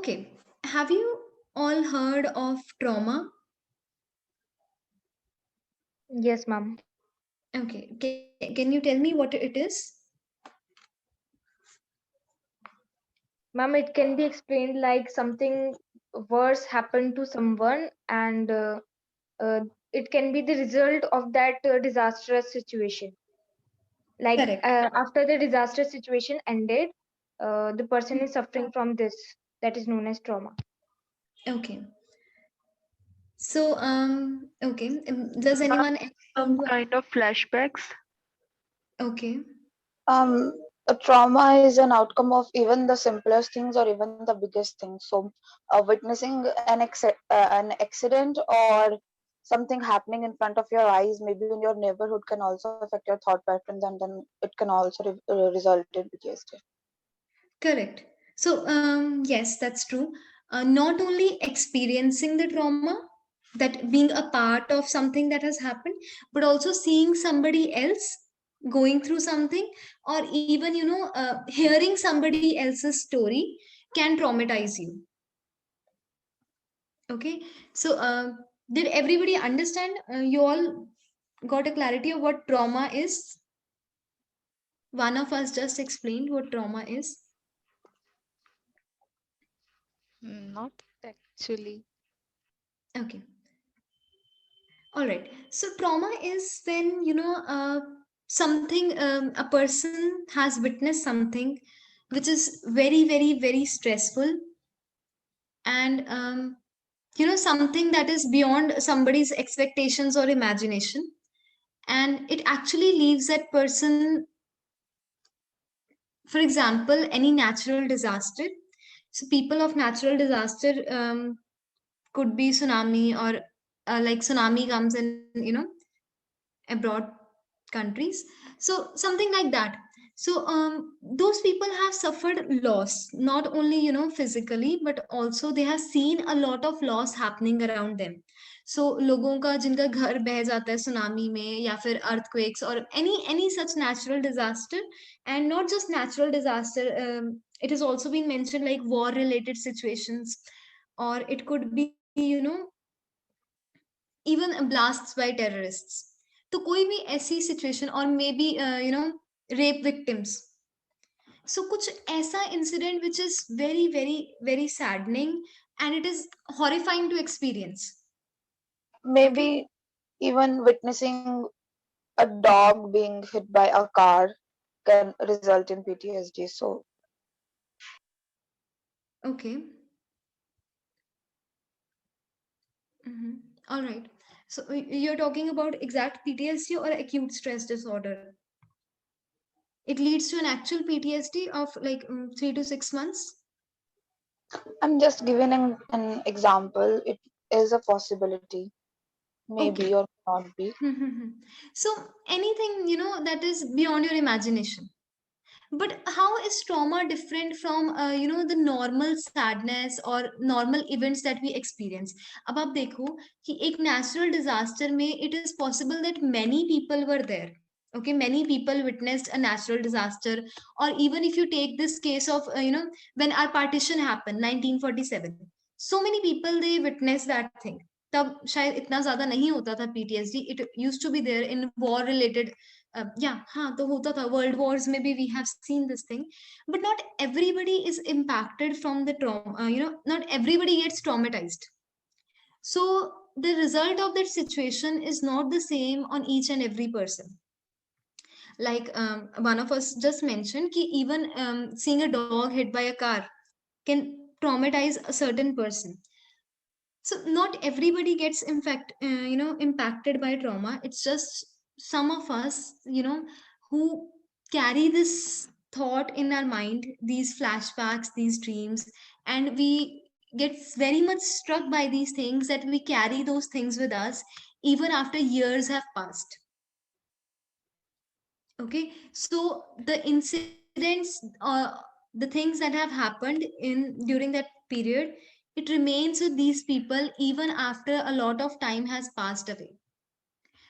Okay. Have you all heard of trauma? Yes, ma'am. Okay. Can you tell me what it is? Ma'am, it can be explained like something worse happened to someone, and uh, it can be the result of that disastrous situation. Like Correct. after the disastrous situation ended, the person is suffering from this that is known as trauma. Okay. So, okay. Does Ma'am, anyone else some want to? kind of flashbacks. Okay. A trauma is an outcome of even the simplest things or even the biggest things. So, witnessing an accident or something happening in front of your eyes, maybe in your neighborhood, can also affect your thought patterns, and then it can also result in PTSD. Correct. So, yes, that's true. Not only experiencing the trauma, that being a part of something that has happened, but also seeing somebody else going through something, or even, hearing somebody else's story can traumatize you. Okay. So, did everybody understand? You all got a clarity of what trauma is? One of us just explained what trauma is. Not actually. Okay. All right. So trauma is when, something, a person has witnessed something which is very, very, very stressful, and, something that is beyond somebody's expectations or imagination. And it actually leaves that person, for example, any natural disaster. So people of natural disaster, could be tsunami, or like tsunami comes in, abroad countries, so something like that. So those people have suffered loss, not only physically, but also they have seen a lot of loss happening around them. So लोगों का जिनका घर बह जाता है tsunami में, या फिर earthquakes or any such natural disaster. And not just natural disaster, it has also been mentioned like war related situations, or it could be even blasts by terrorists. तो कोई भी ऐसी सिचुएशन, और may be rape victims. So कुछ ऐसा incident which is very very very saddening, and it is horrifying to experience. Okay. Maybe even witnessing a dog being hit by a car can result in PTSD. So, Okay. Mm-hmm. All right. So you're talking about exact PTSD or acute stress disorder? It leads to an actual PTSD of like 3 to 6 months. I'm just giving an example. It is a possibility, maybe Okay. or not be. So anything that is beyond your imagination. But how is trauma different from the normal sadness or normal events that we experience? अब आप देखो कि एक natural disaster में it is possible that many people were there. Okay, many people witnessed a natural disaster. Or even if you take this case of when our partition happened 1947, so many people they witnessed that thing. तब शायद इतना ज्यादा नहीं होता था PTSD. It used to be there in war related. Yeah, हाँ तो होता था world wars में भी we have seen this thing. But not everybody is impacted from the trauma. Not everybody gets traumatized. So the result of that situation is not the same on each and every person. Like one of us just mentioned ki even seeing a dog hit by a car can traumatize a certain person. So not everybody gets impacted by trauma. It's just some of us who carry this thought in our mind, these flashbacks, these dreams, and we get very much struck by these things that we carry those things with us even after years have passed. Okay, so the incidents, the things that have happened in during that period, it remains with these people even after a lot of time has passed away.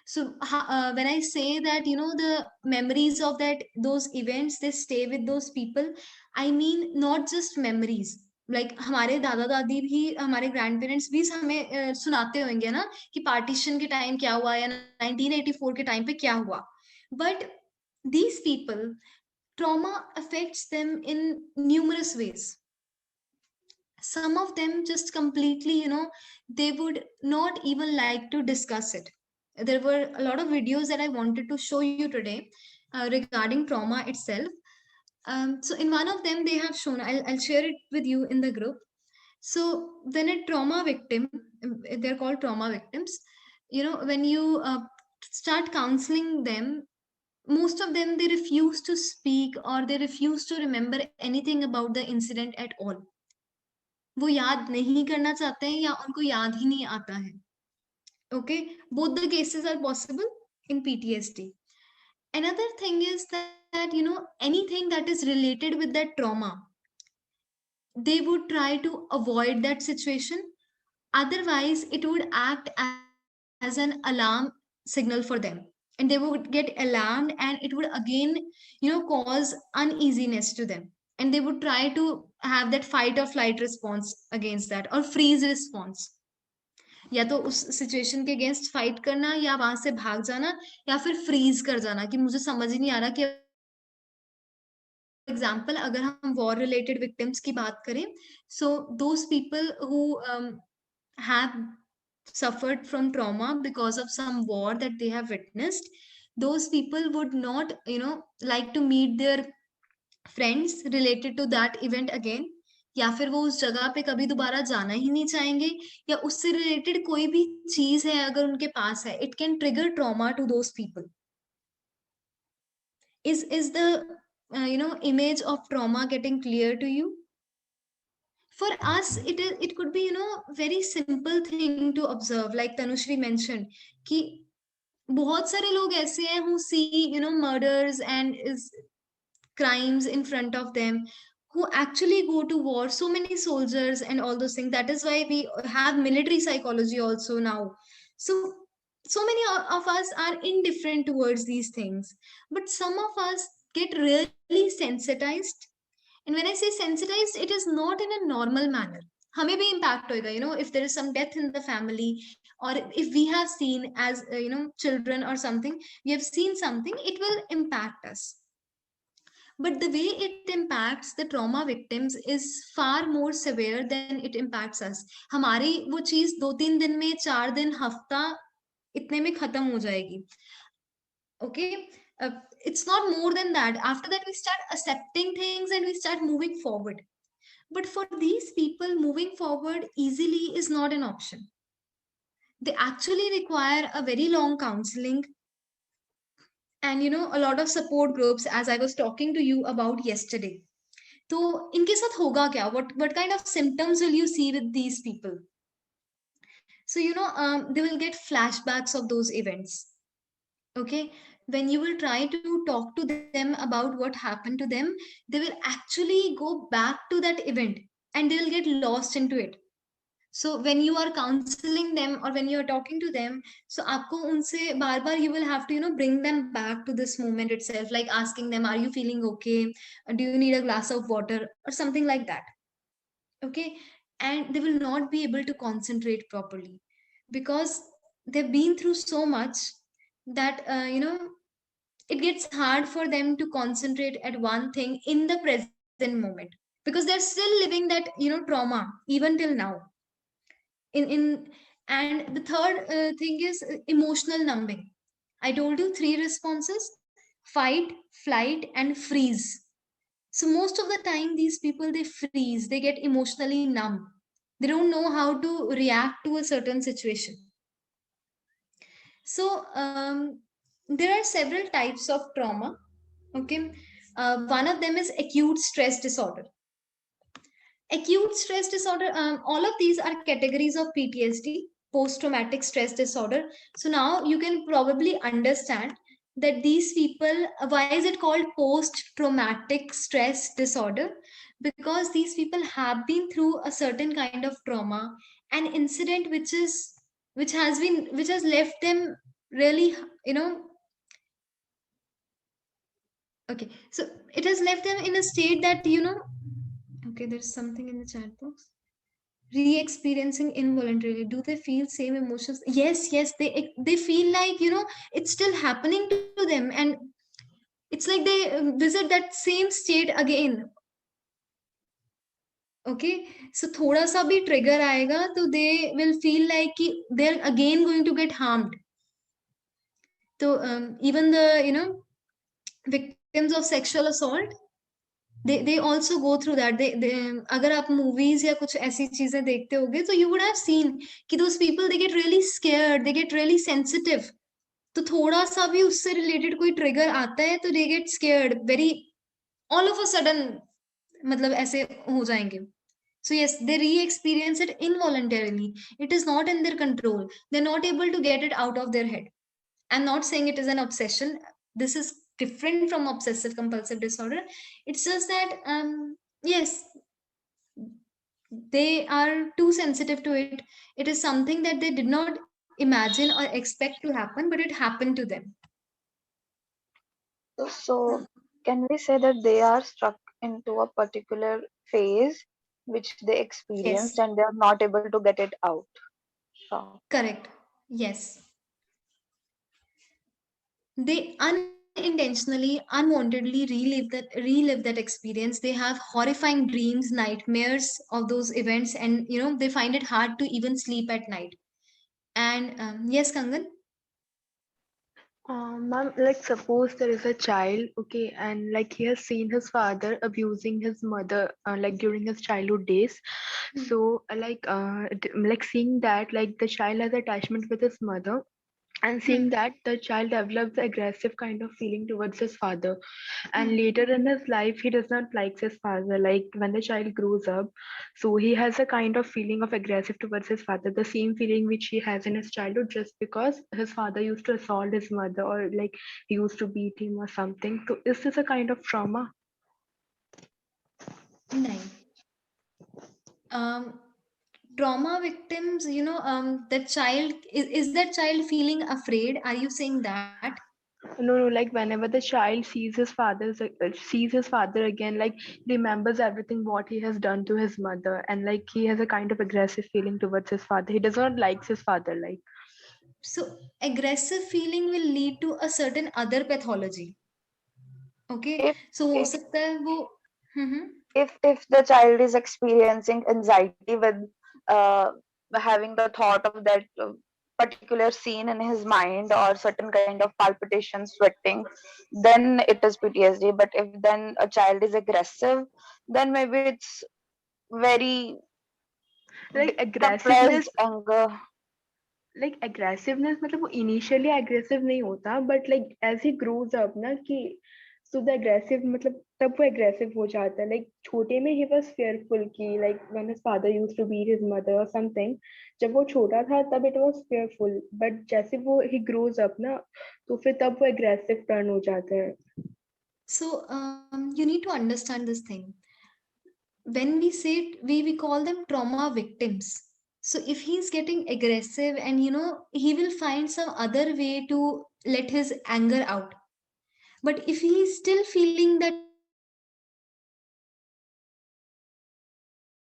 So when I say that the memories of that those events they stay with those people, I mean not just memories. Like हमारे दादा दादी भी, हमारे grand parents भी हमें सुनाते होंगे ना कि पार्टीशन के टाइम क्या हुआ या 1984 के टाइम पे क्या हुआ. But these people, trauma affects them in numerous ways. Some of them just completely, they would not even like to discuss it. There were a lot of videos that I wanted to show you today regarding trauma itself. So in one of them they have shown, I'll share it with you in the group. So when a trauma victim, they're called trauma victims, when you start counseling them, most of them, they refuse to speak or they refuse to remember anything about the incident at all. वो याद नहीं करना चाहते हैं या उनको याद ही नहीं आता है. Okay, both the cases are possible in PTSD. Another thing is that anything that is related with that trauma, they would try to avoid that situation. Otherwise it would act as an alarm signal for them, and they would get alarmed, and it would again cause uneasiness to them, and they would try to have that fight or flight response against that, or freeze response. या तो उस situation के against fight करना, या वहां से भाग जाना, या फिर फ्रीज कर जाना कि मुझे समझ ही नहीं आ रहा कि. एग्जाम्पल अगर हम वॉर रिलेटेड विक्टिम्स की बात करें, so those people who have suffered from trauma because of some war that they have witnessed, those people would not like to meet their friends related to that event again, या फिर वो उस जगह पे कभी दोबारा जाना ही नहीं चाहेंगे, या उससे रिलेटेड कोई भी चीज है अगर उनके पास है, it can trigger trauma to those people. Is the image of trauma getting clear to you? For us, it could be very simple thing to observe, like Tanushri mentioned, कि बहुत सारे लोग ऐसे हैं who see murders and is crimes in front of them, who actually go to war, so many soldiers and all those things. That is why we have military psychology also now. So many of us are indifferent towards these things, but some of us get really sensitized. And when I say sensitized, it is not in a normal manner. हमें भी impact होएगा, if there is some death in the family, or if we have seen as children or something, we have seen something, it will impact us. But the way it impacts the trauma victims is far more severe than it impacts us. हमारी वो चीज 2-3 दिन में, 4 दिन, हफ्ता, इतने में खत्म हो जाएगी. Okay, it's not more than that. After that we start accepting things and we start moving forward. But for these people, moving forward easily is not an option. They actually require a very long counseling and a lot of support groups, as I was talking to you about yesterday. तो इनके साथ होगा क्या? What kind of symptoms will you see with these people? So they will get flashbacks of those events. Okay, when you will try to talk to them about what happened to them, they will actually go back to that event and they will get lost into it. So when you are counseling them or when you are talking to them, so aapko unse baar baar you will have to bring them back to this moment itself, like asking them, are you feeling okay, do you need a glass of water or something like that. Okay, and they will not be able to concentrate properly because they've been through so much that it gets hard for them to concentrate at one thing in the present moment, because they're still living that trauma even till now. In And the third thing is emotional numbing. I told you 3 responses: fight, flight, and freeze. So most of the time these people, they freeze, they get emotionally numb, they don't know how to react to a certain situation. So there are several types of trauma. Okay, one of them is acute stress disorder. Acute stress disorder, all of these are categories of PTSD, post traumatic stress disorder. So now you can probably understand that these people, why is it called post traumatic stress disorder? Because these people have been through a certain kind of trauma, an incident which has left them really, okay, so it has left them in a state that Okay, there's something in the chat box. Re-experiencing involuntarily, do they feel same emotions? Yes, yes, they feel like, it's still happening to them, and it's like they visit that same state again. Okay, so thoda sa bhi trigger aayega तो they will feel like कि they're again going to get harmed. So even the victims of sexual assault, they also go through that. They अगर आप movies या कुछ ऐसी चीजें देखते होगे तो you would have seen कि those people, they get really scared, they get really sensitive. तो थोड़ा सा भी उससे related कोई trigger आता है तो they get scared very, all of a sudden, मतलब ऐसे हो जाएंगे. So yes, they re-experience it involuntarily. It is not in their control. They're not able to get it out of their head. I'm not saying it is an obsession. This is different from obsessive compulsive disorder. It's just that yes, they are too sensitive to it. It is something that they did not imagine or expect to happen, but it happened to them. So can we say that they are stuck into a particular phase which they experienced Yes, and they are not able to get it out? So, correct. Yes. They unintentionally, unwantedly relive that experience. They have horrifying dreams, nightmares of those events, and they find it hard to even sleep at night. And yes, Kangan. Ma'am, like suppose there is a child, okay, and like he has seen his father abusing his mother, like during his childhood days. So, like seeing that, like the child has attachment with his mother, and seeing that the child develops aggressive kind of feeling towards his father, and later in his life he does not like his father, like when the child grows up, so he has a kind of feeling of aggressive towards his father, the same feeling which he has in his childhood, just because his father used to assault his mother, or like he used to beat him or something. So is this a kind of trauma? Nine. Um, Trauma victims, that child, is that child feeling afraid? Are you saying that? No, no, like whenever the child sees his father again, like remembers everything what he has done to his mother, and like he has a kind of aggressive feeling towards his father. He does not like his father, like. So aggressive feeling will lead to a certain other pathology. Okay, if so हो if सकता है वो. हम्म. if the child is experiencing anxiety with uh, having the thought of that particular scene in his mind or certain kind of palpitation, sweating, then it is PTSD. But if then a child is aggressive, then maybe it's very Like aggressiveness suppressed anger. like aggressiveness मतलब वो initially aggressive नहीं होता, but like as he grows up ना कि so the aggressive मतलब तब वो aggressive हो जाता है. Like छोटे में he was fearful कि like when his father used to beat his mother or something, जब वो छोटा था तब it was fearful, but जैसे वो he grows up ना तो फिर तब वो aggressive turn हो जाता है. So you need to understand this thing. When we say it, we call them trauma victims. So if he's getting aggressive, and he will find some other way to let his anger out. But if he's still feeling that trauma, he will still find some way to let his anger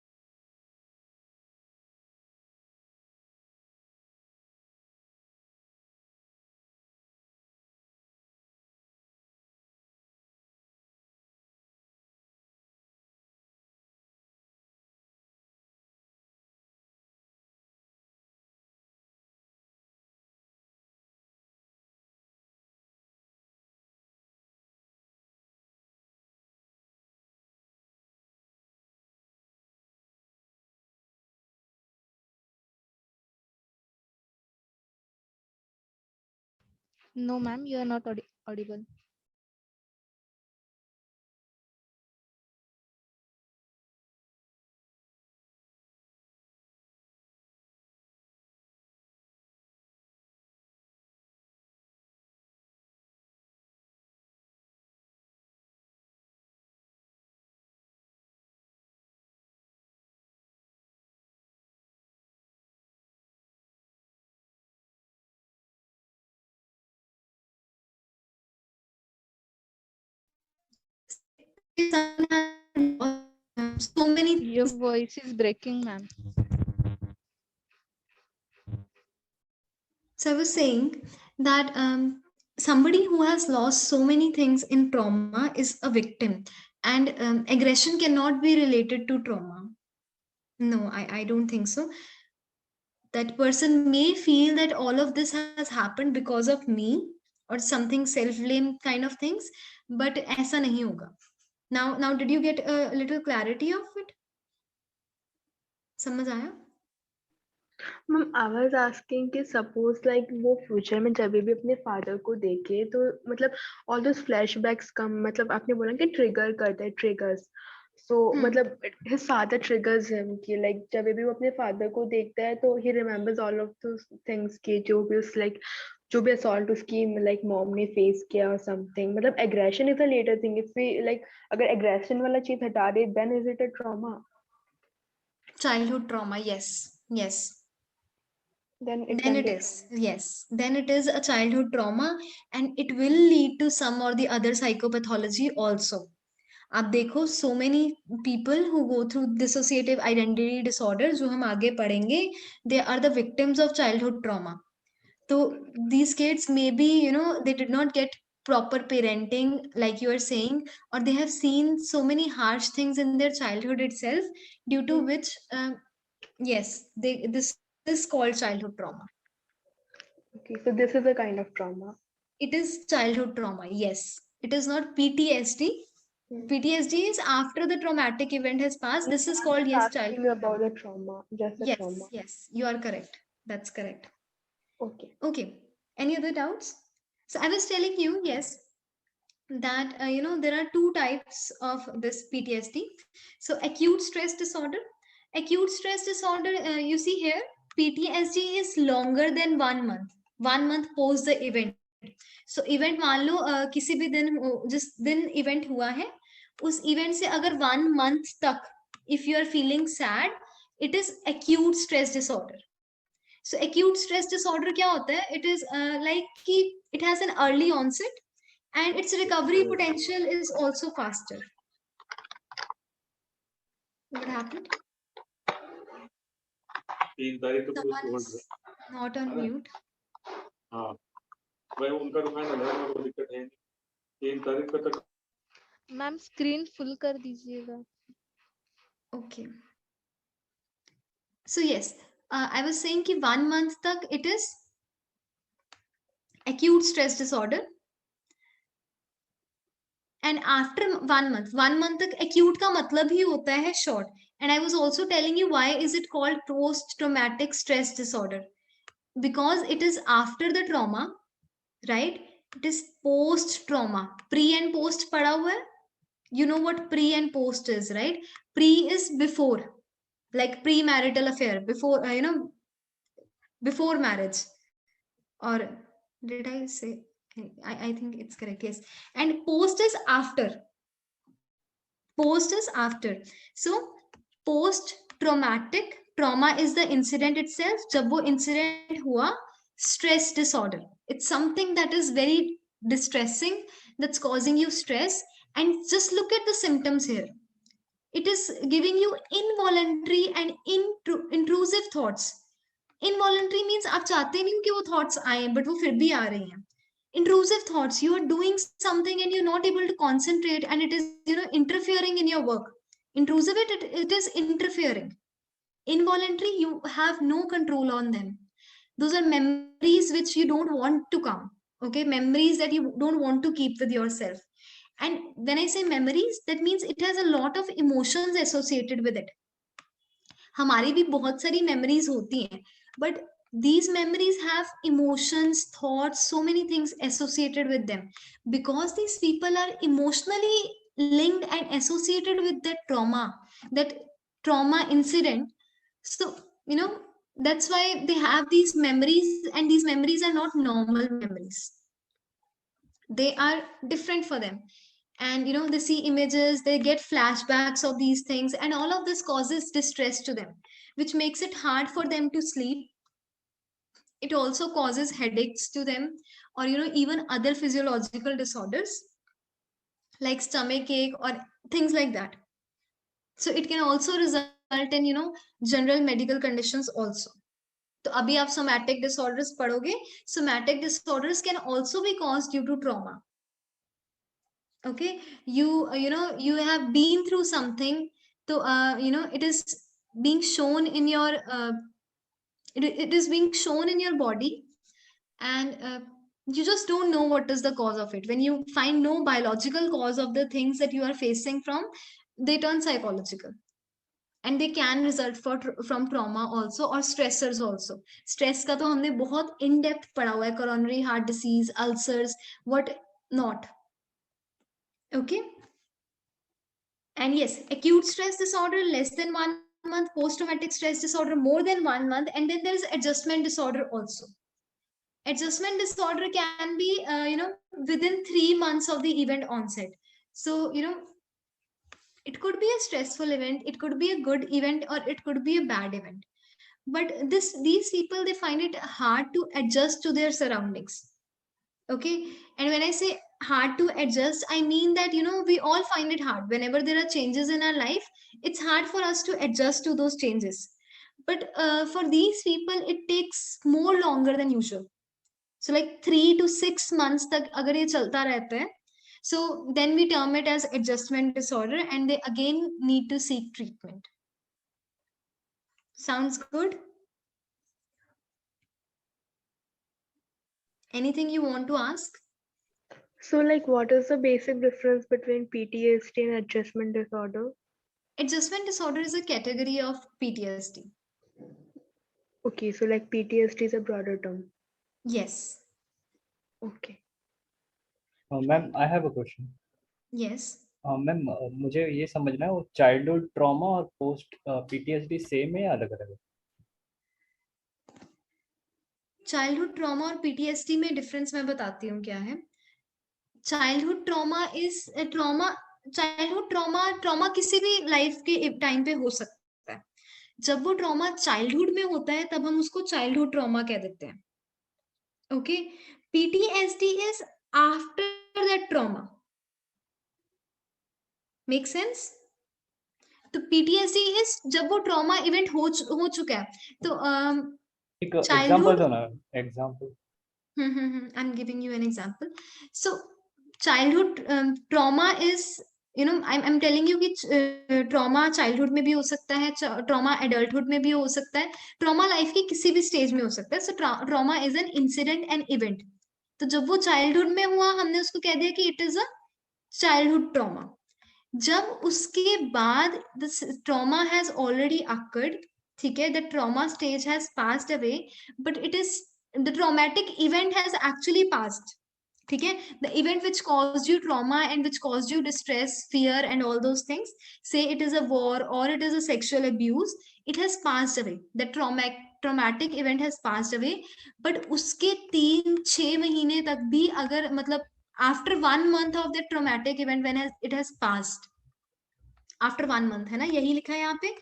out. So No, ma'am, you are not audible. say his son has lost so many Your things. voice is breaking, ma'am. So I was saying that somebody who has lost so many things in trauma is a victim, and aggression cannot be related to trauma. No, I don't think so. That person may feel that all of this has happened because of me or something self blame kind of things, but ऐसा नहीं होगा. Now, did you get a little clarity of it? समझ आया? Ma'am I was asking कि suppose like वो future में जब भी अपने फादर को देखे तो मतलब ऑल दोस फ्लैशबैक्स कम, मतलब आपने बोला कि ट्रिगर करते हैं ट्रिगर्स, सो मतलब हिज फादर ट्रिगर्स हिम कि लाइक जब भी वो अपने फादर को देखता है तो ही remembers all of those things कि जो भी उस लाइक जो भी असॉल्ट उसकी लाइक मॉम ने फेस किया और समथिंग, मतलब aggression is a later thing, if we like अगर एग्रेशन वाला चीज हटा दे then is it a trauma? Childhood trauma, yes, yes. Then it Then can it be is, trauma. yes. Then it is a childhood trauma, and it will lead to some or the other psychopathology also. आप देखो so many people who go through dissociative identity disorder जो हम आगे पढ़ेंगे, they are the victims of childhood trauma. So these kids maybe, they did not get proper parenting like you are saying, or they have seen so many harsh things in their childhood itself, due to which yes, this is called childhood trauma. Okay, so this is a kind of trauma. It is childhood trauma, yes. It is not PTSD. PTSD is after the traumatic event has passed. This is I'm called, just yes, asking childhood you trauma. about the trauma, just the trauma. Yes, you are correct. That's correct. Okay. Okay. Any other doubts? So I was telling you, yes, that there are two types of this PTSD. So acute stress disorder. Acute stress disorder, you see here, PTSD is longer than 1 month. 1 month post the event. So event मान लो किसी भी दिन जिस दिन event हुआ है उस event से अगर 1 month तक if you are feeling sad, it is acute stress disorder. So acute stress disorder क्या होता है? It is like कि it has an early onset and its recovery potential is also faster. What happened? Someone is not on mute. हाँ भाई उनका तो final है, कोई दिक्कत है नहीं, 3 तारीख तक। मैम स्क्रीन फुल कर दीजिएगा. Okay. So yes, I was saying कि 1 month तक it is acute stress disorder, and after 1 month तक acute का मतलब ही होता है short. And I was also telling you why is it called post traumatic stress disorder, because it is after the trauma, right? It is post trauma. Pre and post पढ़ा हुआ है. You know what pre and post is, right? Pre is before, like premarital affair, before before marriage, or did I say? I think it's correct, yes. And post is after. Post is after. So post traumatic trauma is the incident itself. जब वो incident हुआ, stress disorder, it's something that is very distressing, that's causing you stress. And just look at the symptoms here. It is giving you involuntary and intrusive thoughts. Involuntary means आप चाहते नहीं हो कि वो thoughts आए, but वो फिर भी आ रही हैं. Intrusive thoughts, you are doing something and you're not able to concentrate, and it is interfering in your work. Intrusive, it is interfering. Involuntary, you have no control on them. Those are memories which you don't want to come. Okay, memories that you don't want to keep with yourself. And when I say memories, that means it has a lot of emotions associated with it. हमारी भी बहुत सारी memories होती हैं, but these memories have emotions, thoughts, so many things associated with them, because these people are emotionally linked and associated with that trauma incident. So that's why they have these memories, and these memories are not normal memories. They are different for them. And they see images, they get flashbacks of these things, and all of this causes distress to them, which makes it hard for them to sleep. It also causes headaches to them, or even other physiological disorders like stomach ache or things like that. So it can also result in, general medical conditions also. तो अभी आप somatic disorders पढ़ोगे. Somatic disorders can also be caused due to trauma. Okay, you have been through something. So it is being shown in your it is being shown in your body, and you just don't know what is the cause of it. When you find no biological cause of the things that you are facing from, they turn psychological, and they can result from trauma also, or stressors also. Stress का तो हमने बहुत in depth पढ़ा हुआ है, coronary heart disease, ulcers, what not. Okay. And yes, acute stress disorder less than 1 month, post-traumatic stress disorder more than 1 month, and then there is adjustment disorder also. Adjustment disorder can be within 3 months of the event onset. So it could be a stressful event, it could be a good event, or it could be a bad event. But these people, they find it hard to adjust to their surroundings. Okay. And when I say hard to adjust, I mean that we all find it hard whenever there are changes in our life. It's hard for us to adjust to those changes, but for these people it takes more longer than usual. So like 3 to 6 months tak agar ye chalta rehta hai, so then we term it as adjustment disorder, and they again need to seek treatment. Sounds good? Anything you want to ask? So like what is the basic difference between PTSD and adjustment disorder? Adjustment disorder is a category of PTSD. Okay, so like PTSD is a broader term. Yes. Okay. Ma'am I have a question. Yes. Ma'am मुझे ये समझना है, वो childhood trauma और post PTSD same है या अलग अलग है? चाइल्डहुड ट्रॉमा और पीटीएसडी में डिफरेंस मैं बताती हूँ क्या है. Childhood trauma is trauma. Childhood trauma किसी भी लाइफ के टाइम पे हो सकता है. जब वो ट्रॉमा चाइल्डहुड में होता है तब हम उसको चाइल्डहुड ट्रॉमा कह देते हैं. Okay. PTSD is after that trauma. Make sense? तो पीटीएसडी इज जब वो ट्रॉमा इवेंट हो चुका है. तो एक एग्जांपल दो ना. Example. I'm giving you an example. So childhood trauma is, I'm telling you कि trauma childhood में भी हो सकता है, trauma adulthood में भी हो सकता है, trauma life की किसी भी stage में हो सकता है. So trauma is an incident and event. तो जब वो childhood में हुआ, हमने उसको कह दिया कि it is a childhood trauma. जब उसके बाद the trauma has already occurred, ठीक है, the trauma stage has passed away, but the traumatic event has actually passed. ठीक है, the event which caused you trauma and which caused you distress, fear and all those things, say it is a war or it is a sexual abuse, it has passed away. The traumatic event has passed away. But उसके 3-6 महीने तक भी अगर मतलब after 1 month of the traumatic event, when it has passed, after 1 month, है ना, यही लिखा है यहाँ पे,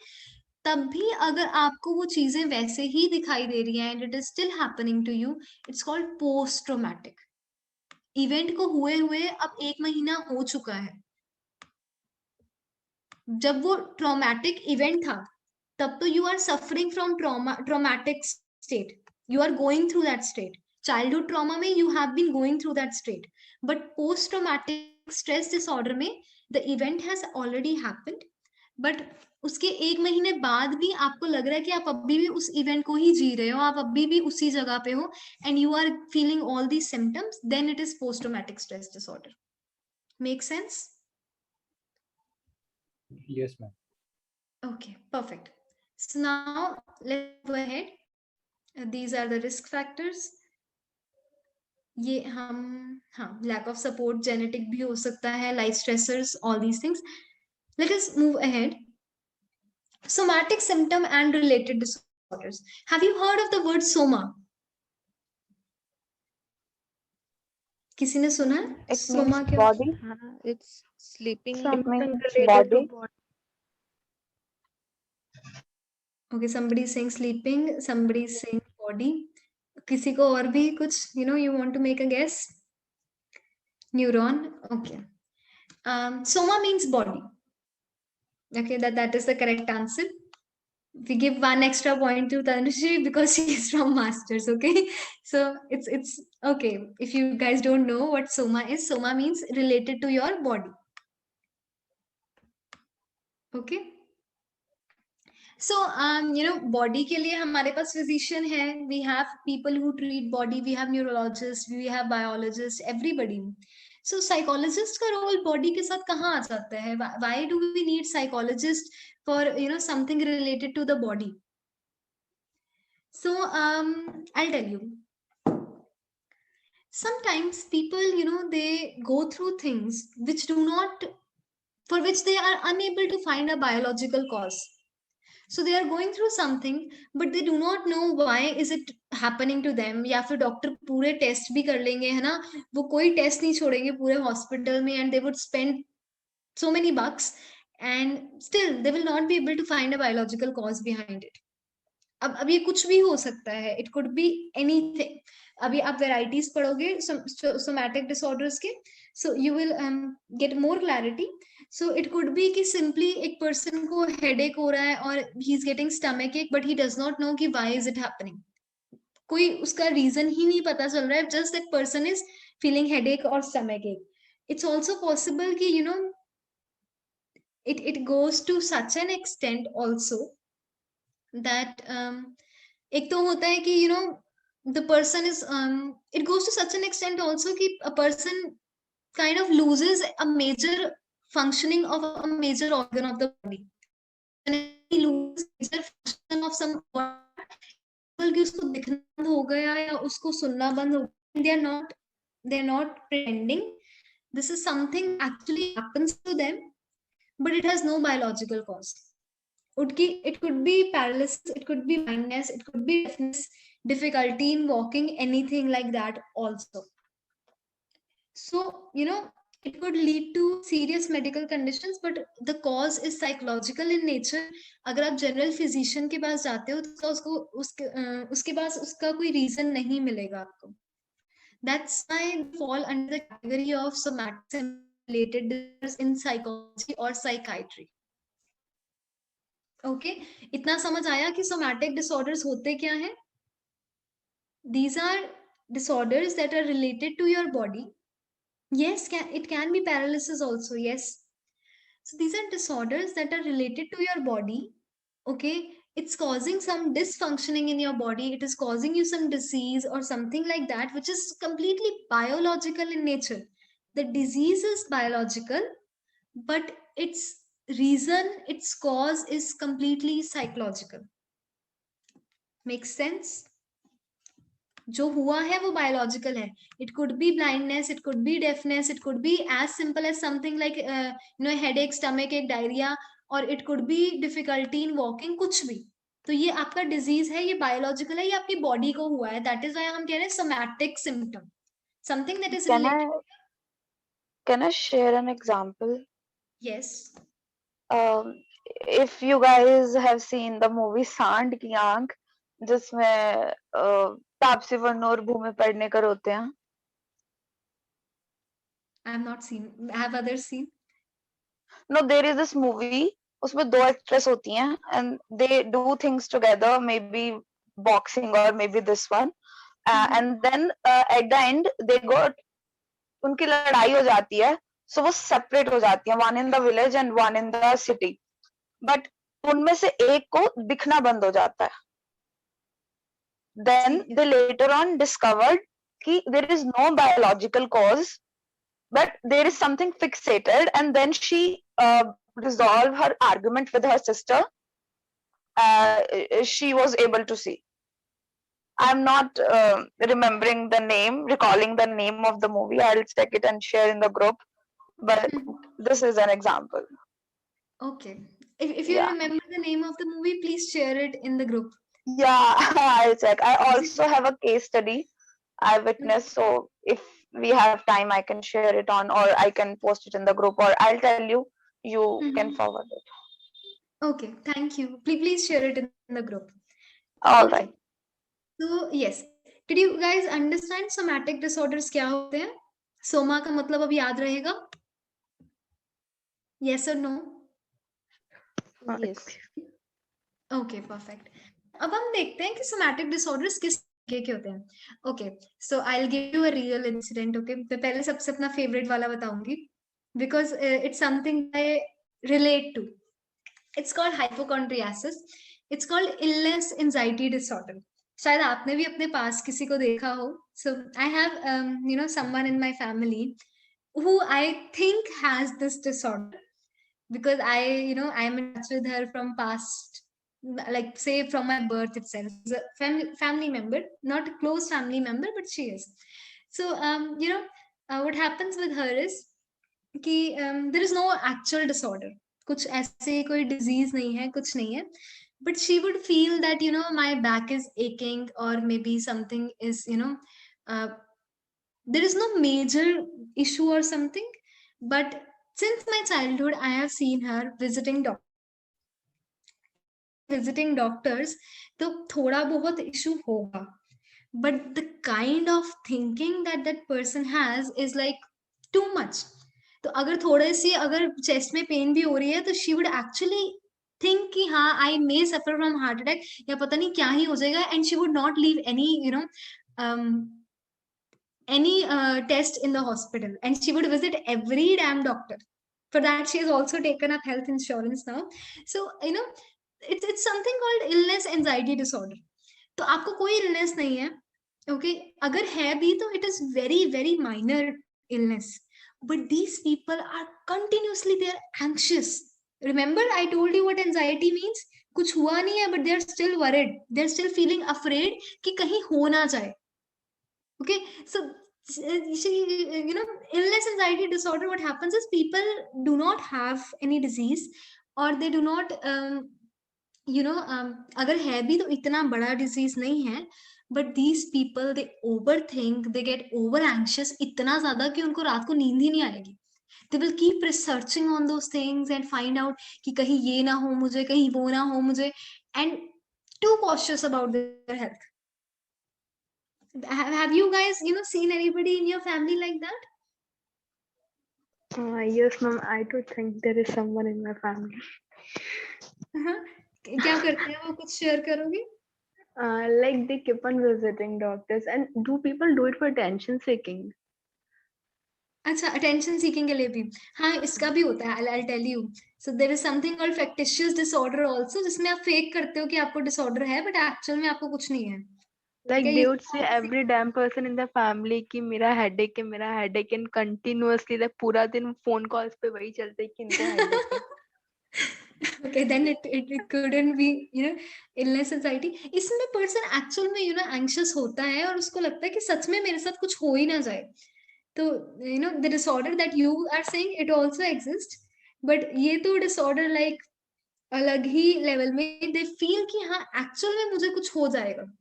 तब भी अगर आपको वो चीजें वैसे ही दिखाई दे रही हैं and it is still happening to you, it's called post traumatic. Event को हुए अब 1 महीना हो चुका है. जब वो ट्रॉमेटिक इवेंट था तब तो you are suffering from traumatic state, you are going through that state. Childhood trauma में you have been going through that state, but post traumatic stress disorder में the event has already happened, but उसके 1 महीने बाद भी आपको लग रहा है कि आप अभी भी उस इवेंट को ही जी रहे हो, आप अभी भी उसी जगह पे हो, and you are feeling all these symptoms, then it is post traumatic stress disorder. Make sense? Yes ma'am. Okay, perfect. So now let's go ahead. These are the risk factors. ये हम lack of support, genetic भी हो सकता है, life stressors, all these things. Let us move ahead. Somatic symptom and related disorders. Have you heard of the word soma? किसी ने सुना? It Soma means क्या? body. It's sleeping. Something means related to body. body. Okay, somebody is saying sleeping, somebody is saying body. किसी को और भी कुछ, you want to make a guess? Neuron. Okay. Soma means body. Okay, that is the correct answer. We give 1 extra point to Tanushree because she is from Masters. Okay, so it's okay. If you guys don't know what soma is, soma means related to your body. Okay. So body के लिए हमारे पास physician है. We have people who treat body. We have neurologists. We have biologists. Everybody. So psychologist का role body के साथ कहाँ आ जाता है? Why do we need psychologist for something related to the body? So I'll tell you. Sometimes people they go through things which do not, for which they are unable to find a biological cause. So they are going through something but they do not know why is it happening to them. या फिर doctor पूरे test भी कर लेंगे, है ना, वो कोई टेस्ट नहीं छोड़ेंगे पूरे हॉस्पिटल में, and they would spend so many bucks and still they will not be able to find a biological cause behind it. अब ये कुछ भी हो सकता है. It could be anything. अभी आप वेराइटीज पढ़ोगे सोमैटिक डिसऑर्डर्स के, so you will get more clarity. So it could be कि सिंपली एक पर्सन को हेडेक हो रहा है और ही इज गेटिंग स्टमक एक, but he does not know कि व्हाई इज इट हैपनिंग. कोई उसका रीजन ही नहीं पता चल रहा है, just that person is feeling headache और स्टमक एक. इट्स ऑल्सो पॉसिबल कि it goes to such an extent also that एक तो होता है कि the person is it goes to such an extent also कि a person kind of loses a major functioning of a major organ of the body. And he loses major function of some organ, कि उसको दिखना बंद हो गया या उसको सुनना बंद हो गया. They are not pretending. This is something actually happens to them, but it has no biological cause. It could be paralysis, it could be blindness, it could be deafness, difficulty in walking, anything like that also. So it could lead to serious medical conditions, but the cause is psychological in nature. अगर आप general physician के पास जाते हो तो उसके पास उसका कोई reason नहीं मिलेगा आपको. That's why they fall under the category of somatic related disorders in psychology or psychiatry. Okay इतना समझ आया कि सोमैटिक डिसऑर्डर्स होते क्या हैं? These are disorders that are related to your body. Yes, it can be paralysis also. Yes. So these are disorders that are related to your body. Okay, it's causing some dysfunctioning in your body. It is causing you some disease or something like that, which is completely biological in nature. The disease is biological, but its reason, its cause is completely psychological. Makes sense? जो हुआ है वो biological है. It could be blindness, it could be deafness, it could be as simple as something like headache, stomach ache, diarrhea, or it could be difficulty in walking. कुछ भी. तो ये आपका disease है, ये biological है, ये आपकी body को हुआ है. That is why हम कह रहे हैं somatic symptom, something that is related. Can I share an example? Yes. If you guys have seen the movie सांड की आंख, जिसमें तापसी पन्नू और भूमि पेडनेकर होते हैं. I have not seen. Have others seen? No, there is this movie. उसमें दो actress होती हैं and they do things together, maybe boxing or maybe this one, and then at the end they got, उनकी लड़ाई हो जाती है, so वो separate हो जाती हैं, one in the village and one in the city, but उनमें से एक को दिखना बंद हो जाता है. Then they later on discovered कि there is no biological cause, but there is something fixated, and then she resolved her argument with her sister. She was able to see. I'm not remembering the name, recalling the name of the movie. I'll check it and share in the group, but this is an example. Okay, if you remember the name of the movie, please share it in the group. Yeah, I'll check. I also have a case study I witnessed, so if we have time I can share it on, or I can post it in the group, or I'll tell you, you can forward it. Okay, thank you. Please share it in the group. All right. So yes, did you guys understand somatic disorders क्या होते हैं? सोमा का मतलब अब याद रहेगा? Yes or no? Yes. Okay perfect. अब हम देखते हैं कि सोमैटिक डिसऑर्डर्स किस तरीके के होते हैं. Okay so I will give you a real incident. Okay मैं पहले सबसे अपना फेवरेट वाला बताऊंगी because it's something I relate to. It's called hypochondriasis. It's called illness anxiety disorder. शायद आपने भी अपने पास किसी को देखा हो. So I have someone in my family who I think has this disorder because I am in touch with her from past, like say from my birth itself. She's a family member, not a close family member, but she is. So what happens with her is कि there is no actual disorder. कुछ ऐसे कोई disease नहीं है, कुछ नहीं है. But she would feel that my back is aching or maybe something is there is no major issue or something. But since my childhood I have seen her visiting doctors, तो थोड़ा बहुत issue होगा. But the kind of thinking that person has is like too much. तो अगर थोड़े सी अगर chest में pain भी हो रही है तो she would actually think कि हाँ I may suffer from heart attack या पता नहीं क्या ही हो जाएगा, and she would not leave any test in the hospital, and she would visit every damn doctor. For that she has also taken up health insurance now. So it's something called illness anxiety disorder. तो आपको कोई illness नहीं है, okay, अगर है भी तो it is very very minor illness, but these people are continuously they are anxious. Remember I told you what anxiety means. कुछ हुआ नहीं है but they are still worried, they are still feeling afraid कि कहीं हो ना जाए. Okay, so illness anxiety disorder, what happens is people do not have any disease or they do not अगर है भी तो इतना बड़ा disease नहीं है, but these people they overthink, they get over anxious इतना ज्यादा कि उनको रात को नींद ही नहीं आएगी. They will keep researching on those things and find out कि कहीं ये ना हो मुझे, कहीं वो ना हो मुझे, and too cautious about their health. Have you guys seen anybody in your family like that? Yes, ma'am. I do think there is someone in my family. क्या करते हैं वो, कुछ शेयर करोगे? Like they keep on visiting doctors, and do people do it for attention seeking? अच्छा, attention seeking के लिए भी. हाँ, इसका भी होता है. I'll tell you. So there is something called factitious disorder also, जिसमें आप fake करते हो कि आपको disorder है, but actual में आपको कुछ नहीं है. Like Okay, they you would say every damn person in the family कि मेरा headache है, and continuously like पूरा दिन phone calls पे वही चलते हैं कि इनको headache है. okay, then it couldn't be illness anxiety. इसमें person actual में anxious होता है और उसको लगता है कि सच में मेरे साथ कुछ हो ही ना जाए. तो the disorder that you are saying it also exists, but ये तो disorder like अलग ही level में they feel कि हाँ actual में मुझे कुछ हो जाएगा.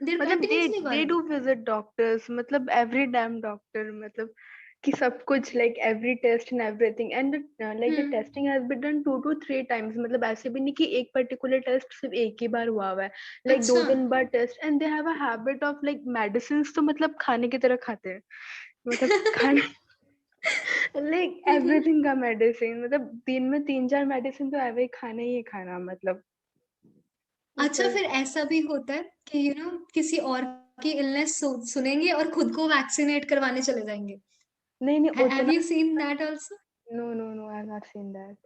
They're मतलब continuously they worried. do visit doctors, मतलब every damn doctor, मतलब कि सब कुछ like every test and everything, and the testing has been done 2 to 3 times. मतलब ऐसे भी नहीं कि एक particular test सिर्फ एक ही बार हुआ है, like 2-3 bar test, and they have a habit of like medicines तो मतलब खाने की तरह खाते हैं, मतलब खाने like everything का medicine, मतलब दिन में 3-4 medicine तो ऐसे ही खाना मतलब. अच्छा, फिर ऐसा भी होता है कि किसी और की इलनेस सुनेंगे और खुद को वैक्सीनेट करवाने चले जाएंगे. नहीं Have उतना you seen that also? no I have not seen that,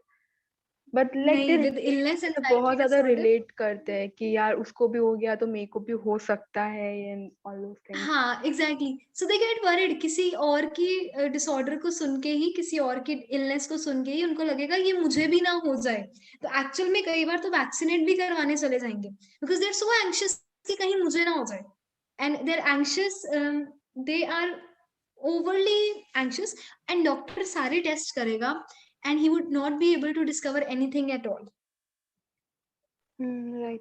but like नहीं, they with illness बहुत anxiety ज्यादा disorder. relate करते हैं कि यार उसको भी हो गया तो मेरे को भी हो सकता है and all those things. हाँ, exactly. So they get worried. किसी और की डिसऑर्डर को सुन के ही, किसी और की इलनेस को सुन के ही उनको लगेगा ये मुझे भी ना हो जाए. तो एक्चुअल में कई बार तो वैक्सीनेट भी करवाने चले जाएंगे because they are so anxious कि कहीं मुझे ना हो जाए. And they are anxious, they are overly anxious, and doctor सारे टेस्ट करेगा and he would not be able to discover anything at all. Right.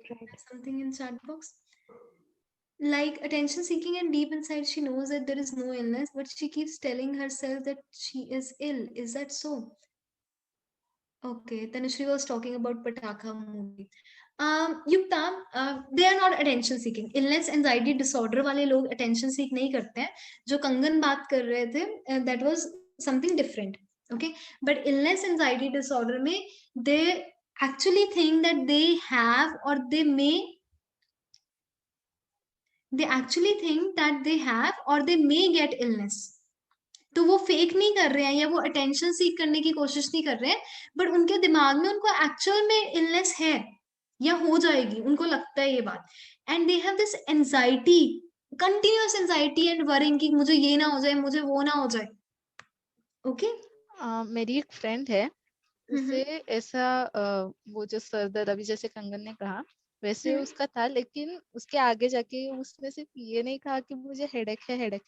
Something in chat box. Like attention seeking, and deep inside she knows that there is no illness, but she keeps telling herself that she is ill. Is that so? Okay, Tanushree was talking about Pataka movie. Yukta, they are not attention seeking. Illness anxiety disorder वाले लोग attention seek नहीं करते हैं. जो कंगन बात कर रहे थे, that was something different. Okay, but illness anxiety disorder में they actually think that they have or they may get illness. तो वो फेक नहीं कर रहे हैं या वो अटेंशन सीख करने की कोशिश नहीं कर रहे हैं, बट उनके दिमाग में उनको एक्चुअल में इलनेस है या हो जाएगी, उनको लगता है ये बात, and they have this anxiety, continuous anxiety and worrying कि मुझे ये ना हो जाए, मुझे वो ना हो जाए. ओके. मेरी एक फ्रेंड है, उसे ऐसा वो जो सर दर्द अभी जैसे कंगन ने कहा वैसे उसका था, लेकिन उसके आगे जाके उसने सिर्फ ये नहीं कहा कि मुझे हेडेक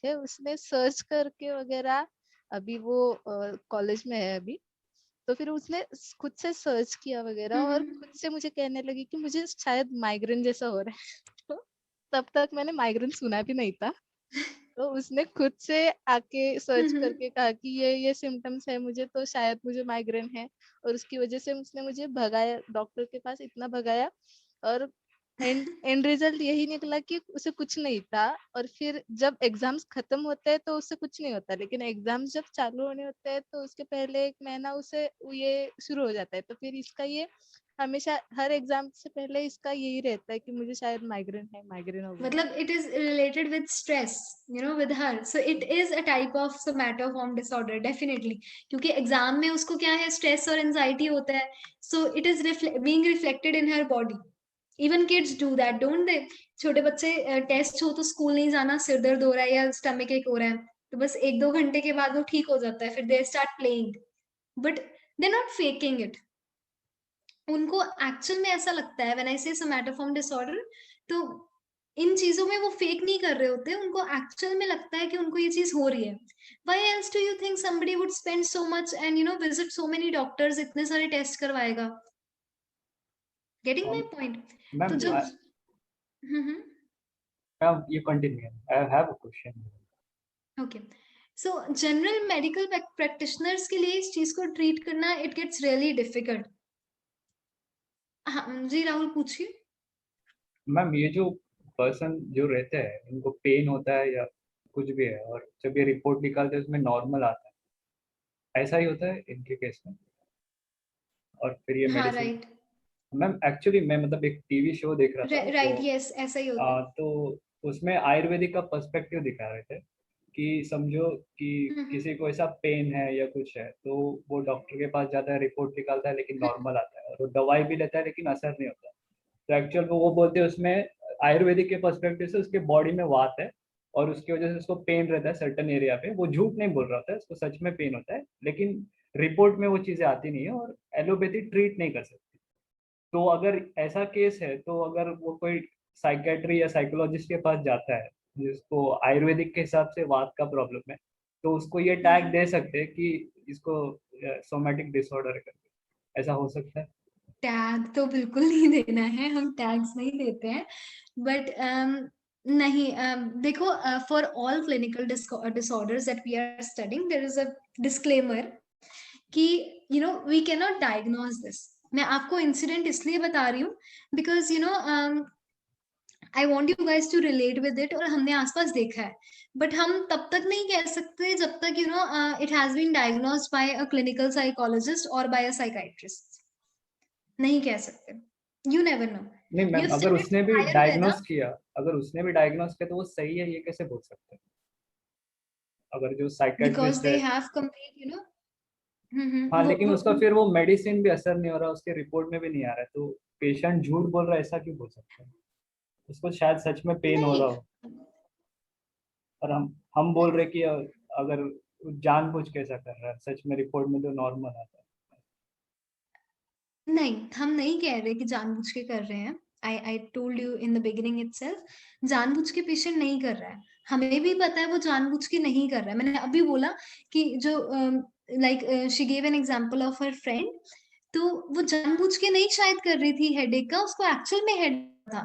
है, उसने सर्च करके वगैरह, अभी वो कॉलेज में है अभी, तो फिर उसने खुद से सर्च किया वगैरह और खुद से मुझे कहने लगी कि मुझे शायद माइग्रेन जैसा हो रहा है. तो तब तक मैंने माइग्रेन सुना भी नहीं था, तो उसने खुद से आके सर्च करके कहा कि ये सिम्टम्स है मुझे, तो शायद मुझे माइग्रेन है, और उसकी वजह से उसने मुझे भगाया डॉक्टर के पास, इतना भगाया, और एंड रिजल्ट यही निकला कि उसे कुछ नहीं था. और फिर जब एग्जाम्स खत्म होते हैं तो उससे कुछ नहीं होता, लेकिन एग्जाम्स जब चालू होने होते हैं तो उसके पहले 1 महीना उसे ये शुरू हो जाता है. तो फिर इसका ये हमेशा हर एग्जाम से पहले इसका यही रहता है कि मुझे शायद माइग्रेन हो गया. मतलब it is related with stress, with her, so it is a type of somatoform disorder definitely, क्योंकि एग्जाम में उसको क्या है, स्ट्रेस और एंजाइटी होता है, so it is being reflected in her body. Even kids do that, don't they? छोटे बच्चे टेस्ट हो तो स्कूल नहीं जाना, सिर दर्द हो रहा है या स्टमक एक हो रहा है, तो बस 1-2 घंटे के बाद वो ठीक हो जाता है, फिर they start playing, but they not faking it. उनको एक्चुअल में ऐसा लगता है, व्हेन आई से somatoform disorder, तो इन चीजों में वो फेक नहीं कर रहे होते, उनको एक्चुअल में लगता है कि उनको ये चीज हो रही है. Why else do you think somebody would spend so much and visit so many doctors, इतने सारे टेस्ट करवाएगा? Getting my point? Ma'am, तो जब ma'am, you continue. I have a question. Okay, so general medical practitioners के लिए इस चीज को ट्रीट करना, इट गेट्स रियली डिफिकल्ट. हाँ जी, राहुल पूछिए. मैम, ये जो पर्सन जो रहते हैं इनको पेन होता है या कुछ भी है, और जब ये रिपोर्ट निकालते हैं उसमें नॉर्मल आता है, ऐसा ही होता है इनके केस में? और फिर ये हाँ, मेडिसिन, राइट मैम एक्चुअली मैं मतलब एक टीवी शो देख रहा था, राइट, यस, ऐसा ही होता है. तो उसमें आयुर्वेदिक का पर्सपेक्टिव दिखा रहे थे कि समझो कि किसी को ऐसा पेन है या कुछ है, तो वो डॉक्टर के पास जाता है, रिपोर्ट निकालता है, लेकिन नॉर्मल आता है, और वो दवाई भी लेता है लेकिन असर नहीं होता. तो एक्चुअल वो बोलते हैं उसमें आयुर्वेदिक के पर्सपेक्टिव से उसके बॉडी में वात है और उसकी वजह से उसको पेन रहता है सर्टन एरिया पे. वो झूठ नहीं बोल रहा होता है, उसको सच में पेन होता है, लेकिन रिपोर्ट में वो चीजें आती नहीं है और एलोपैथी ट्रीट नहीं कर सकती. तो अगर ऐसा केस है, तो अगर वो कोई साइकेट्री या साइकोलॉजिस्ट के पास जाता है जिसको आयुर्वेदिक के हिसाब से वात का प्रॉब्लम है, तो उसको ये टैग दे सकते हैं कि इसको सोमैटिक डिसऑर्डर करके, ऐसा हो सकता है? टैग तो बिल्कुल नहीं देना है, हम टैग्स नहीं देते हैं, बट नहीं, देखो, for all clinical disorders that we are studying, there is a disclaimer कि we can not diagnose this. मैं आपको इंसिडेंट इसलिए बता रही हूँ because I want you guys to relate with it, और हमने आसपास देखा है, बट हम तब तक नहीं कह सकते जब तक it has been diagnosed by a clinical psychologist और बाय अ साइकाइट्रिस्ट. नहीं कह सकते, यू नेवर नो. नहीं मैम, अगर उसने भी डायग्नोस किया, तो वो सही है, ये कैसे बोल सकते हैं? अगर जो साइकियाट्रिस्ट है, have complete, हाँ, लेकिन उसका फिर वो मेडिसिन भी असर नहीं हो रहा, उसके रिपोर्ट में भी नहीं आ रहा है, तो पेशेंट झूठ बोल रहा है, ऐसा क्यों बोल सकते हैं? उसको शायद सच में पेन हो रहा हो, और हम बोल रहे कि अगर जानबूझ के ऐसा कर रहा है, सच में रिपोर्ट में तो नॉर्मल आता है. नहीं, हम नहीं कह रहे कि जानबूझ के कर रहे हैं. I told you in the beginning itself, जानबूझ के पेशेंट नहीं कर रहा है, हमें भी पता है वो जानबूझ के नहीं कर रहा है. मैंने अभी बोला कि जो she gave an example of her friend, तो वो जानबूझ के नहीं शायद कर रही थी हेडेक का, उसको एक्चुअल में हेडेक था.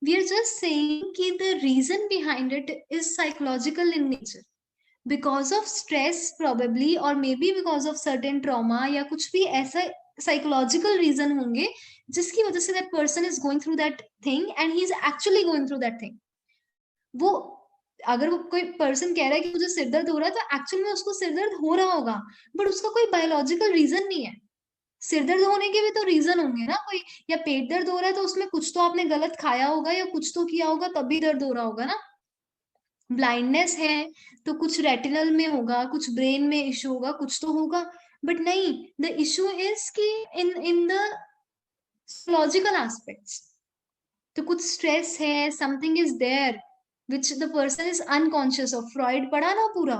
We are just saying कि the reason behind it is psychological in nature, because of stress probably, or maybe because of certain trauma, या कुछ भी ऐसा साइकोलॉजिकल रीजन होंगे जिसकी वजह say that person is going through that thing and he is actually going through that thing. वो अगर वो कोई पर्सन कह रहा है कि मुझे सिर दर्द हो रहा है, तो एक्चुअल में उसको सिर दर्द हो रहा होगा, बट उसका कोई बायोलॉजिकल रीजन नहीं है. सिर दर्द होने के भी तो रीजन होंगे ना कोई, या पेट दर्द हो रहा है तो उसमें कुछ तो आपने गलत खाया होगा या कुछ तो किया होगा तभी दर्द हो रहा होगा ना। ब्लाइंडनेस है तो कुछ रेटिनल में होगा, कुछ ब्रेन में इशू होगा, कुछ तो होगा। बट नहीं, द इशू इज कि इन द लॉजिकल एस्पेक्ट्स, तो कुछ स्ट्रेस है, something is there which the person is unconscious of. Freud पढ़ा ना पूरा,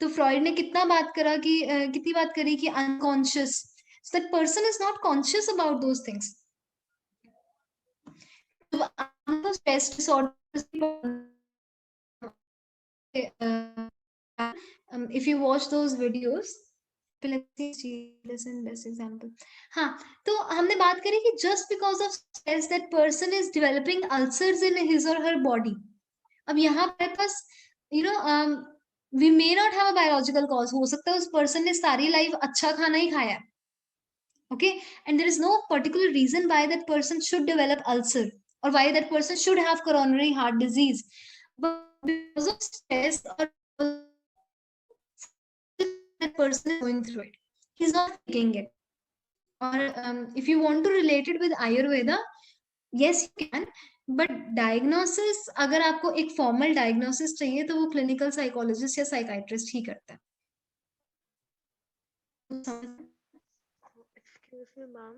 तो फ्रॉइड ने कितना बात करा कि कितनी बात करी कि unconscious, so that person is not conscious about those things. तो stress disorders, if you watch those videos, best example. हाँ, तो हमने बात करी कि just because of stress that person is developing ulcers in his or her body. अब यहाँ पर पास we may not have a biological cause. हो सकता है उस person ने सारी लाइफ अच्छा खाना ही खाया, okay, and there is no particular reason why that person should develop ulcer or why that person should have coronary heart disease, but because of stress or that person is going through it, he's not taking it. Or if you want to relate it with Ayurveda, yes you can, but diagnosis, अगर आपको एक formal diagnosis चाहिए तो वो clinical psychologist या psychiatrist ही करता है। Excuse me, ma'am.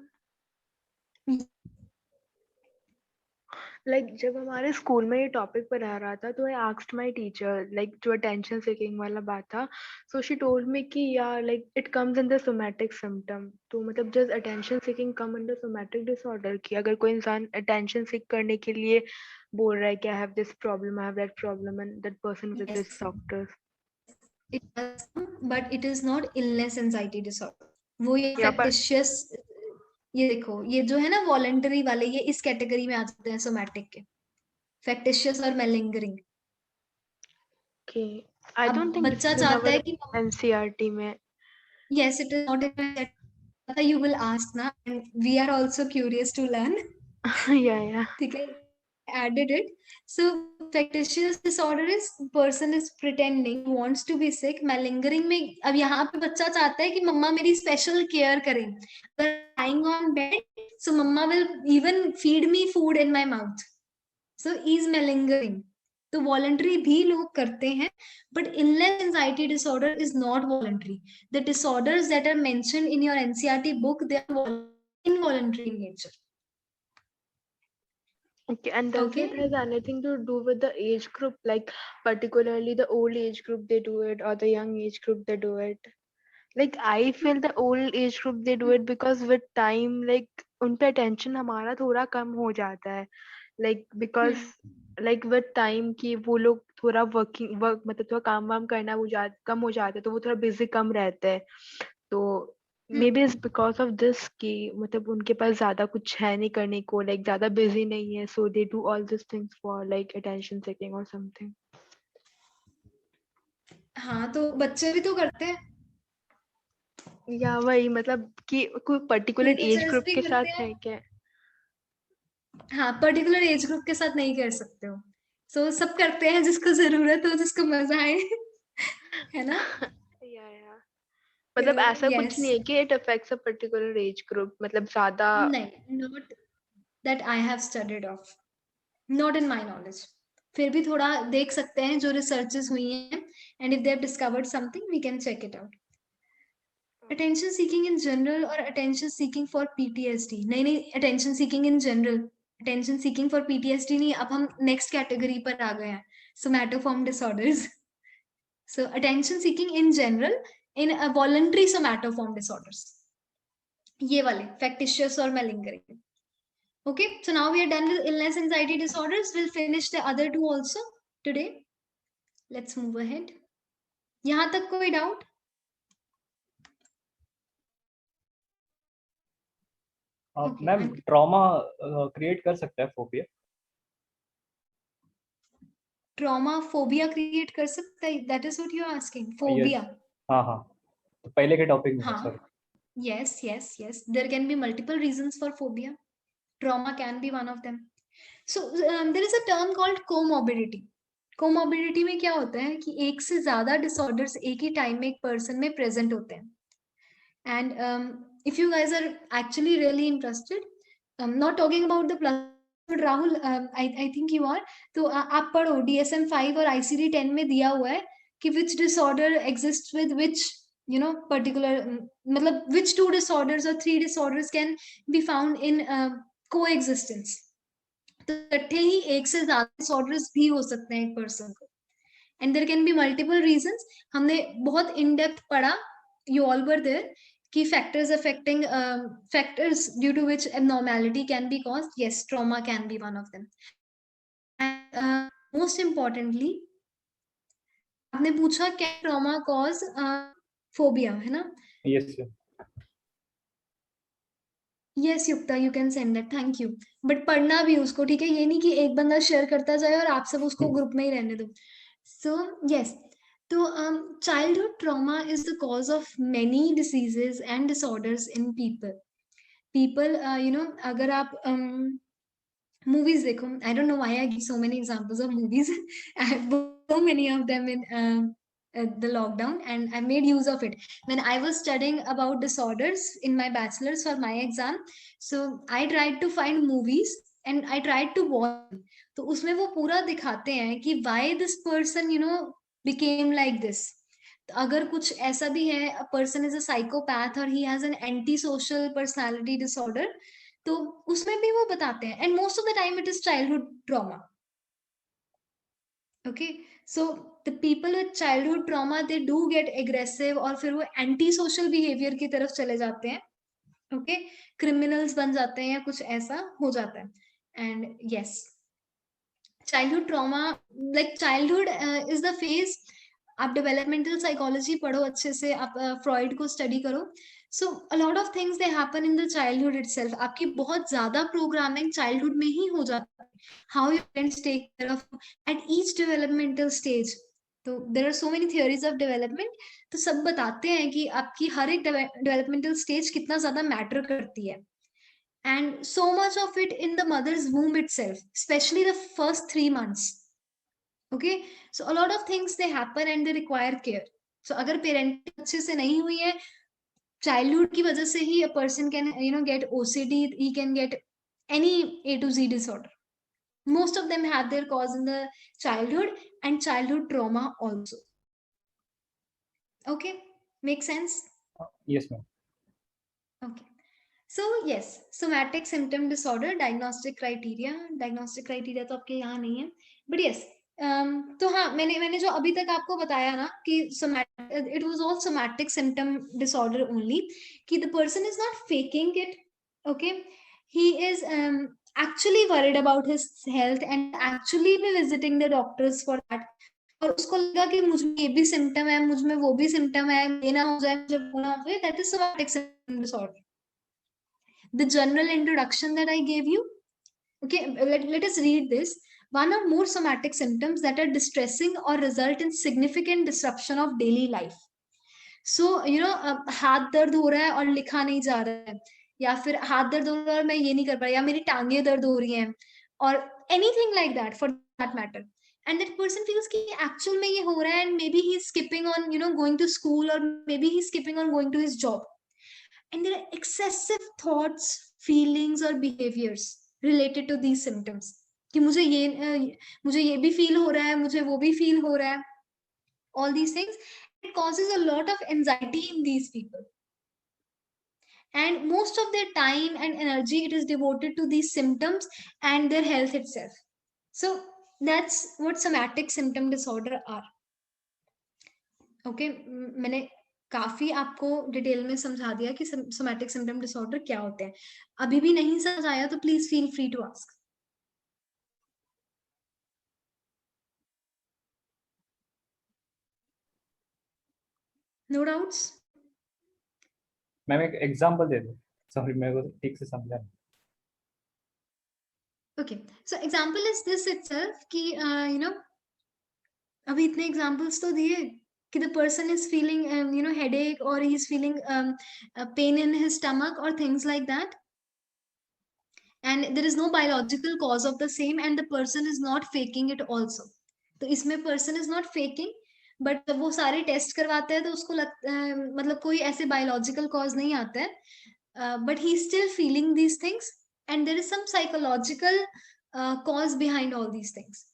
Like जब हमारे स्कूल में ये टॉपिक पढ़ा रहा था तो I asked my teacher, like जो attention seeking वाला बात था, so she told me कि yeah, like it comes in the somatic symptom. तो मतलब just attention seeking come under somatic disorder कि अगर कोई इंसान attention seek करने के लिए बोल रहा है कि I have this problem, I have that problem, and that person visits doctors. It does, but it is not illness anxiety disorder. वो ये Yeah, but factitious, ये देखो ये जो है ना वॉलंटरी वाले, ये इस कैटेगरी में आ जाते हैं सोमैटिक के, फैक्टिशियस और मेलिंगरिंग। okay, I अब don't think बच्चा it's in चाहता our है कि NCERT में. yes it is not in, you will ask na, and we are also curious to learn. Yeah. ठीक है, added it. So factitious disorder is person is pretending wants to be sick. malingering में अब यहाँ पे बच्चा चाहता है कि मम्मा मेरी स्पेशल केयर करें, lying on bed, so mama will even feed me food in my mouth, so is malingering. तो वॉलंटरी भी लोग करते हैं, but illness anxiety disorder is not voluntary. The disorders that are mentioned in your NCERT book, they are involuntary in nature. Okay, and does it has anything to do with the age group, like particularly the old age group they do it or the young age group they do it? Like I feel the old age group they do it because with time like उन पे attention हमारा थोड़ा कम हो जाता है, like because like with time कि वो लोग थोड़ा work मतलब थोड़ा काम वाम करना कम हो जाता है, तो वो थोड़ा busy कम रहते हैं, तो maybe it's because of this कि मतलब उनके पास ज्यादा कुछ है नहीं करने को, like ज्यादा busy नहीं है, so they do all these things for like attention seeking or something. हाँ, तो बच्चे भी तो करते हैं, या वही मतलब कि कोई पर्टिकुलर एज टीनेजर्स ग्रुप भी के करते साथ हैं। है क्या? हाँ, पर्टिकुलर एज ग्रुप के साथ नहीं कर सकते हो, सो सब करते हैं जिसको जरूरत हो, जिसको मजा आए, है ना? या मतलब ऐसा कुछ yes, नहीं है कि it affects a particular age group, मतलब ज्यादा नहीं, not that I have studied of, not in my knowledge. फिर भी थोड़ा देख सकते हैं जो रिसर्चेस हुई हैं, and if they have discovered something we can check it out. Attention seeking in general or attention seeking for PTSD? नहीं, attention seeking in general, attention seeking for PTSD नहीं. अब हम next category पर आ गए हैं, somatoform disorders. So attention seeking in general in a voluntary somatoform disorders, ये वाले factitious और malingering. Okay, so now we are done with illness anxiety disorders. We'll finish the other two also today. Let's move ahead. यहाँ तक कोई doubt? Ma'am trauma create कर सकता है phobia? Trauma phobia create कर सकता है, that is what you are asking? Phobia? हाँ, तो पहले के टॉपिक में हाँ, yes, there can be multiple reasons for phobia. Trauma can be one of them. So there is a term called comorbidity. Comorbidity में क्या होता है कि एक से ज्यादा डिसऑर्डर्स एक ही टाइम में एक पर्सन में प्रेजेंट होते हैं, and if you guys are actually really interested, I'm not talking about the plus, but Rahul, I think you are, तो आप पढ़ो DSM-5 और ICD-10 में दिया हुआ है कि which disorder exists with which, you know, particular, मतलब which 2 disorders or 3 disorders can be found in coexistence. तो इकट्ठे ही एक से ज्यादा डिसऑर्डर्स भी हो सकते हैं एक पर्सन को, and there can be multiple reasons. हमने बहुत इन डेप्थ पढ़ा, यू ऑल वर देयर, कि factors affecting factors due to which abnormality can be caused. Yes, trauma can be one of them. And most importantly, आपने पूछा क्या trauma cause phobia, है ना? Yes sir. Yes Yukta, you can send that, thank you. But पढ़ना भी उसको, ठीक है, ये नहीं कि एक बंदा शेयर करता जाए और आप सब उसको ग्रुप में ही रहने दो. So yes, so childhood trauma is the cause of many diseases and disorders in people. You know, अगर आप movies देखो, I don't know why I give so many examples of movies. I have so many of them in the lockdown, and I made use of it when I was studying about disorders in my bachelor's for my exam. So I tried to find movies and I tried to watch them. तो उसमें वो पूरा दिखाते हैं कि why this person, you know, became like this. तो अगर कुछ ऐसा भी है, a person is a psychopath or he has an antisocial personality disorder, तो उसमें भी वो बताते हैं, and most of the time it is childhood trauma. Okay, so the people with childhood trauma, they do get aggressive, और फिर वो antisocial behavior की तरफ चले जाते हैं. Okay, criminals बन जाते हैं या कुछ ऐसा हो जाता है. And yes, childhood trauma, like childhood is the phase. आप डेवलपमेंटल साइकोलॉजी पढ़ो अच्छे से, आप फ्रॉइड को स्टडी करो. So a lot of things they happen in the childhood itself. आपकी बहुत ज्यादा प्रोग्रामिंग चाइल्डहुड में ही हो जाता है. How your parents take care of at each developmental stage. तो there are so many theories of development. तो सब बताते हैं कि आपकी हर एक डेवलपमेंटल स्टेज कितना ज्यादा मैटर करती है. And so much of it in the mother's womb itself, especially the first 3 months. Okay, so a lot of things they happen and they require care. So अगर parenting अच्छे से नहीं हुई है, childhood की वजह से ही a person can, you know, get OCD, he can get any A to Z disorder. Most of them have their cause in the childhood and childhood trauma also. Okay, make sense? Yes ma'am. Okay. So yes, somatic symptom disorder, diagnostic criteria तो आपके यहाँ नहीं है, but yes, तो हाँ, मैंने जो अभी तक आपको बताया ना कि it was all somatic symptom disorder only, कि the person is not faking it. Okay, he is actually worried about his health and actually be visiting the doctors for that. और उसको लगा कि मुझ में ये भी सिम्टम है, मुझ में वो भी सिम्टम है, ये ना हो जाए, मुझे वो ना हो जाए, that is somatic symptom disorder. The general introduction that I gave you. Okay, let us read this. One or more somatic symptoms that are distressing or result in significant disruption of daily life. So, you know, हाथ दर्द हो रहा है और लिखा नहीं जा रहा है, या फिर हाथ दर्द हो रहा है और मैं ये नहीं कर पा रहा, या मेरी टांगे दर्द हो रही हैं, or anything like that for that matter. And that person feels कि actual में ये हो रहा है, and maybe he's skipping on, you know, going to school, or maybe he's skipping on going to his job. And there are excessive thoughts, feelings or behaviors related to these symptoms. कि मुझे ये भी feel हो रहा है, मुझे वो भी feel हो रहा है. All these things, it causes a lot of anxiety in these people. And most of their time and energy, it is devoted to these symptoms and their health itself. So that's what somatic symptom disorder are. Okay, मैंने काफी आपको detail में समझा दिया कि somatic symptom disorder क्या होते हैं. अभी भी नहीं समझ आया तो please feel free to ask. No doubts? Ma'am एक एग्जांपल दे दो, सॉरी मेरे को ठीक से समझा नहीं. Okay, so example is this itself कि यू नो, अभी इतने एग्जांपल्स तो दिए कि the person is feeling you know, headache, or he is feeling pain in his stomach or things like that, and there is no biological cause of the same, and the person is not faking it also. तो इसमें person is not faking, but जब वो सारे test करवाते हैं तो उसको मतलब कोई ऐसे बायोलॉजिकल कॉज नहीं आता है, but he's still feeling these things, and there is some psychological cause behind all these things.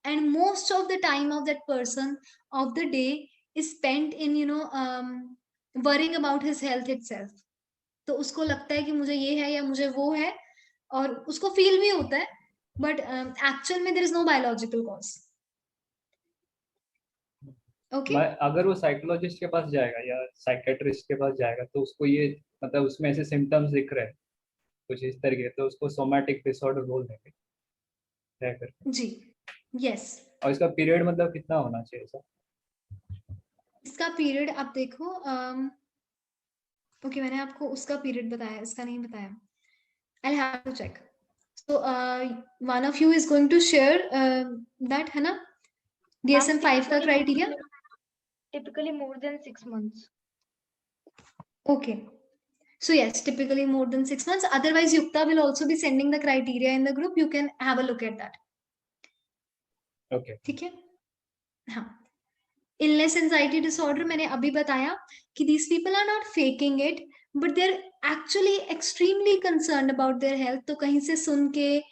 And most of the time of that person of the day is spent in worrying about his health itself. तो उसको लगता है कि मुझे ये है या मुझे वो है, और उसको फील भी होता है, बट एक्चुअल में there is no biological cause. Okay, अगर वो साइकोलॉजिस्ट के पास जाएगा या साइकेट्रिस्ट के पास जाएगा तो उसको ये मतलब उसमें ऐसे सिम्टम्स दिख रहे हैं कुछ इस तरीके, तो उसको सोमैटिक डिसऑर्डर बोल देंगे क्या करके जी, यस. और इसका पीरियड मतलब कितना होना चाहिए ऐसा? इसका पीरियड आप देखो. ओके, मैंने आपको उसका पीरियड बताया, इसका नहीं बताया. I have to check. So one of you is going to share that, है ना, DSM-5 का criteria. Typically more than 6 months. Okay. So yes, typically more than 6 months. Otherwise, Yukta will also be sending the criteria in the group. You can have a look at that. Okay. ठीक है. हाँ. Illness anxiety disorder मैंने अभी बताया कि these people are not faking it, but they're actually extremely concerned about their health. तो कहीं से सुन के,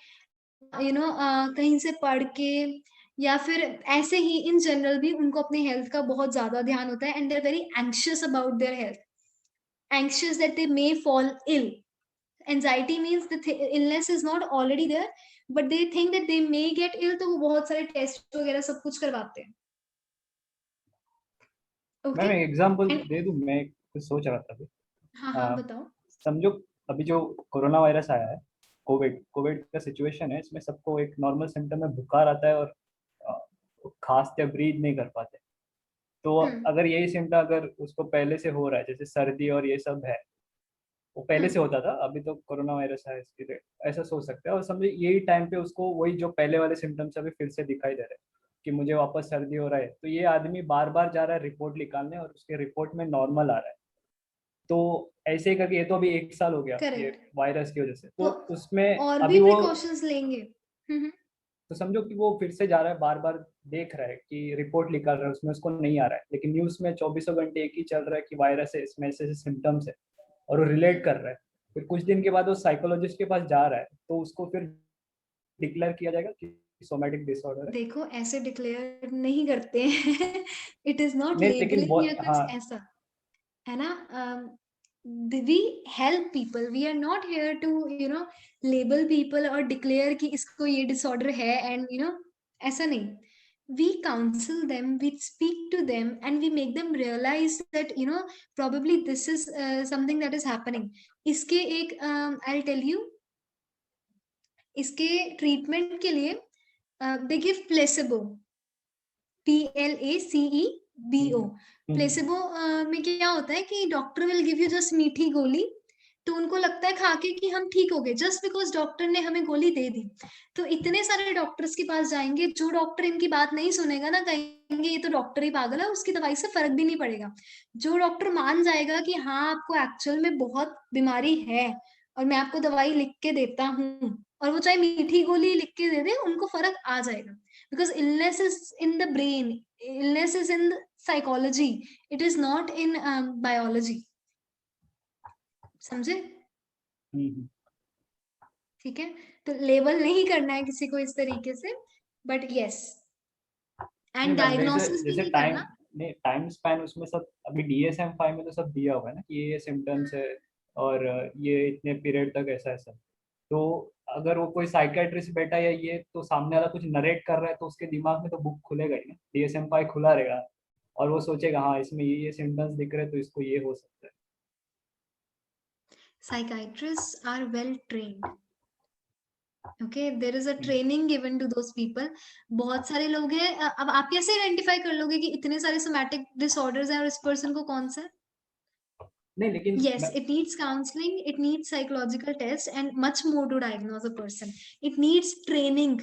कहीं से पढ़ के, या फिर ऐसे ही इन जनरल भी उनको अपने हेल्थ का बहुत ज्यादा ध्यान होता है, and they are very anxious about their health. Anxious that they may fall ill. Anxiety means the illness is not already there, but they think that they may get ill, तो वो बहुत सारे टेस्ट वगैरह सब कुछ करवाते हैं. मैं एक एग्जांपल दे दूं, मैं कुछ सोच रहा था. हाँ, बताओ. समझो अभी जो कोरोना वायरस आया है, कोविड का सिचुएशन है, इसमें सबको एक नॉर्मल सिम्टम में बुखार आता है और खांसते ब्रीथ नहीं कर पाते. तो अगर यही सिम्टम अगर उसको पहले से हो रहा है, जैसे सर्दी और ये सब है, वो पहले से होता था, अभी तो कोरोना वायरस है इसके लिए ऐसा सोच सकते हैं. और समझे यही टाइम पे उसको वही जो पहले वाले सिम्टम्स अभी फिर से दिखाई दे रहे हैं कि मुझे वापस सर्दी हो रहा है, तो ये आदमी बार बार जा रहा है रिपोर्ट निकालने और उसके रिपोर्ट में नॉर्मल आ रहा है. तो ऐसे ही करके ये तो अभी 1 साल हो गया ये वायरस की वजह से, तो उसमें और अभी भी वो प्रिकॉशंस लेंगे. तो समझो कि वो फिर से जा रहा है, बार बार देख रहा है कि रिपोर्ट निकाल रहा है, उसमें उसको नहीं आ रहा है, लेकिन न्यूज़ में 24 घंटे एक ही चल रहा है कि वायरस है, इसमें ऐसे सिम्टम्स है, और वो रिलेट कर रहा है. फिर कुछ दिन के बाद वो साइकोलॉजिस्ट के पास जा रहा है, तो उसको फिर डिक्लेयर किया जाएगा कि सोमैटिक डिसऑर्डर है. देखो, ऐसे डिक्लेयर नहीं करते हैं. इट इज नॉट नहीं, लेकिन लेबलिंग या हाँ, कुछ ऐसा, है ना. we help people. We are not here to label people or declare कि इसको ये disorder है, and ऐसा नहीं. We counsel them, we speak to them, and we make them realize that probably this is something that is happening. इसके एक I'll tell you, इसके treatment के लिए they give placebo. placebo. Placebo में क्या होता है कि doctor will give you just मीठी गोली, तो उनको लगता है खा के कि हम ठीक हो गए, जस्ट बिकॉज डॉक्टर ने हमें गोली दे दी. तो इतने सारे डॉक्टर्स के पास जाएंगे, जो डॉक्टर इनकी बात नहीं सुनेगा ना, कहेंगे ये तो डॉक्टर ही पागल है, उसकी दवाई से फर्क भी नहीं पड़ेगा. जो डॉक्टर मान जाएगा कि हाँ आपको एक्चुअल में बहुत बीमारी है और मैं आपको दवाई लिख के देता हूँ, और वो चाहे मीठी गोली लिख के दे दे, उनको फर्क आ जाएगा. Because illness is in the brain, illness is in the psychology, it is not in biology. समझे? ठीक है, तो लेबल नहीं करना है किसी को इस तरीके से, बट यस, एंड डायग्नोसिस भी नहीं करना. नहीं, टाइम स्पैन उसमें सब अभी DSM-5 में तो सब दिया हुआ है ना कि ये सिम्टम्स है और ये इतने पीरियड तक ऐसा ऐसा. तो अगर वो कोई साइकेट्रिस्ट बैठा या ये तो सामने वाला कुछ नरेट कर रहा है, तो उसके दिमाग में तो बुक खुलेगा ही ना, DSM-5 खुला रहेगा और वो सोचेगा हाँ इसमें ये सिम्टम्स दिख रहे हैं तो इसको ये हो सकता है. Psychiatrists are well trained. Okay, there is a training given to those people. बहुत सारे लोग हैं. अब आप कैसे आइडेंटिफाई कर लोगे कि इतने सारे सोमैटिक डिसऑर्डर्स हैं और इस पर्सन को कौन सा है? नहीं, लेकिन yes, it needs counseling, it needs psychological tests, and much more to diagnose a person. It needs training.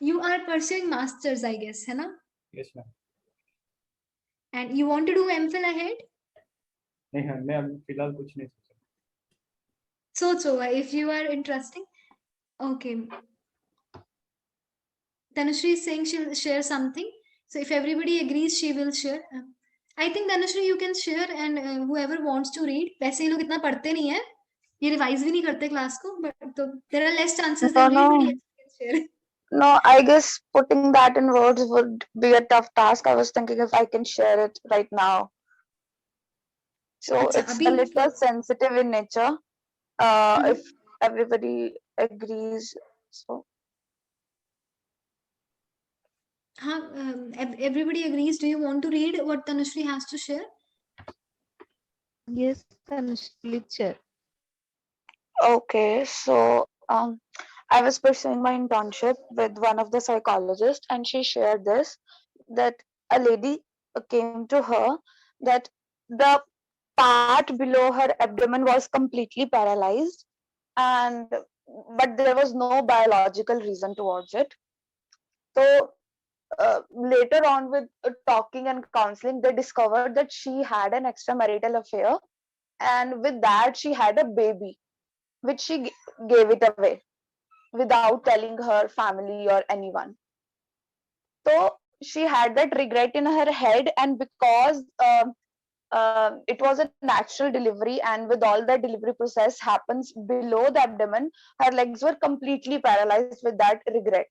You are pursuing masters, I guess, है ना? Yes, ma'am. And you want to do MPhil ahead? नहीं, मैं अभी फिलहाल कुछ नहीं सोचो if you are interesting. Okay. Tanushree is saying she'll share something. So if everybody agrees, she will share. I think Dhanushri, you can share, and whoever wants to read. वैसे ये लोग इतना पढ़ते नहीं है, ये रिवाइज भी नहीं करते क्लास को, but तो there are less chances No, they'll read, but no, yes, you can share. no. I guess putting that in words would be a tough task. I was thinking if I can share it right now. So अच्छा, it's अभी a little sensitive in nature. If everybody agrees, so हाँ, everybody agrees. Do you want to read what Dhanushri has to share? Yes, Tanushri, please share. okay. So I was pursuing my internship with one of the psychologists, and she shared this that a lady came to her that the part below her abdomen was completely paralyzed, and but there was no biological reason towards it. So later on, with talking and counseling, they discovered that she had an extramarital affair, and with that, she had a baby, which she gave it away without telling her family or anyone. So she had that regret in her head, and because it was a natural delivery, and with all the delivery process happens below the abdomen, her legs were completely paralyzed with that regret.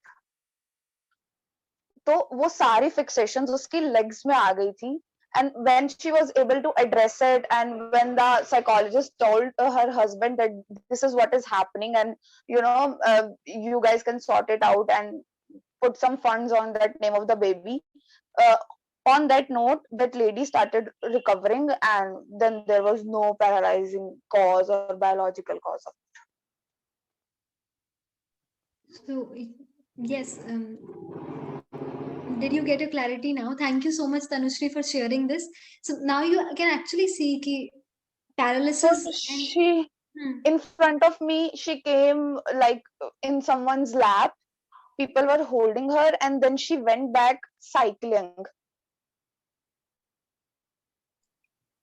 तो वो सारी फिक्सेशंस उसकी legs में आ गई थी, and when she was able to address it, and when the psychologist told her husband that this is what is happening, and you guys can sort it out and put some funds on that name of the baby, uh, on that note that lady started recovering, and then there was no paralyzing cause or biological cause of it. So yes, did you get a clarity now? Thank you so much, Tanushri, for sharing this. So now you can actually see ki So paralysis and she, in front of me, she came like in someone's lap, people were holding her, and then she went back cycling.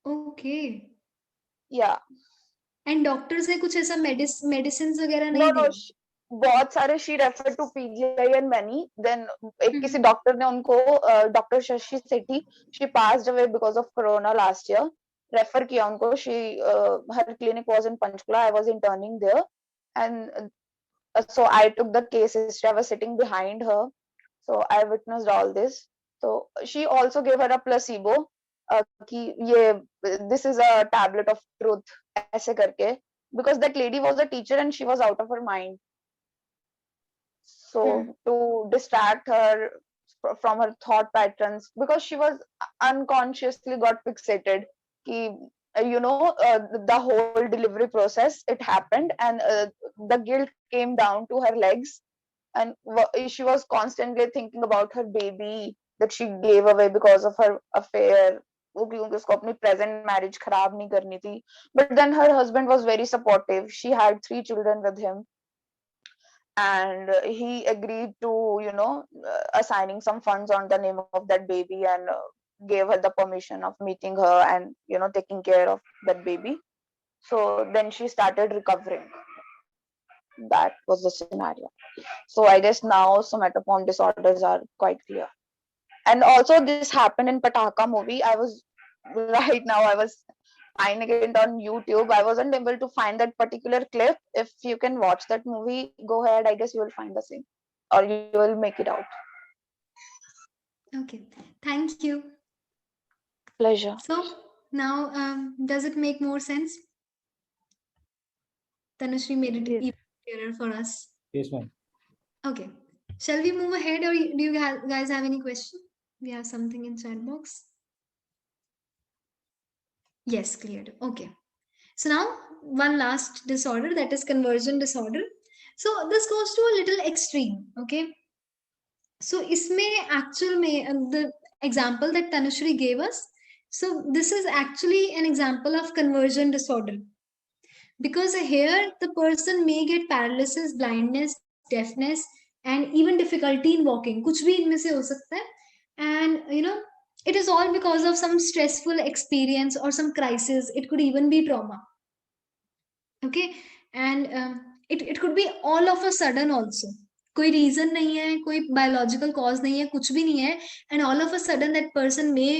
okay. Yeah. And doctor से कुछ ऐसा medicine वगैरह No, नहीं no, दिए? बहुत सारे she referred to PGI and many. Then एक किसी डॉक्टर ने उनको doctor Shashi Sethi, she passed away because of corona last year, refer किया उनको. She her clinic was in Panchkula. I was interning there, and so I took the case history. I was sitting behind her, so I witnessed all this. So she also gave her a placebo, कि ये this is a tablet of truth ऐसे करके, because that lady was a teacher and she was out of her mind. So to distract her from her thought patterns, because she was unconsciously got fixated कि the whole delivery process, it happened, and the guilt came down to her legs, and she was constantly thinking about her baby that she gave away because of her affair, क्योंकि उसको अपनी present marriage खराब नहीं करनी थी. But then her husband was very supportive. She had 3 children with him, and he agreed to assigning some funds on the name of that baby, and gave her the permission of meeting her and taking care of that baby. So then she started recovering. That was the scenario. So I guess now somatoform disorders are quite clear. And also this happened in Pataka movie. I was right now I was finding it on YouTube. I wasn't able to find that particular clip. If you can watch that movie, go ahead. I guess you will find the same, or you will make it out. Okay, thank you. Pleasure. So now, does it make more sense? Tanushri made it Yes. even clearer for us. Yes, ma'am. Okay, shall we move ahead, or do you guys have any question? We have something in chat box. Yes, cleared. Okay. So now one last disorder, that is conversion disorder. So this goes to a little extreme. Okay. So इसमें actual में the example that Tanushri gave us. So this is actually an example of conversion disorder. Because here the person may get paralysis, blindness, deafness, and even difficulty in walking. कुछ भी इनमें से हो सकता है. And it is all because of some stressful experience or some crisis. It could even be trauma. Okay, and it could be all of a sudden also, कोई reason नहीं है, कोई बायोलॉजिकल कॉज नहीं है, कुछ भी नहीं है, and all of a sudden that person may,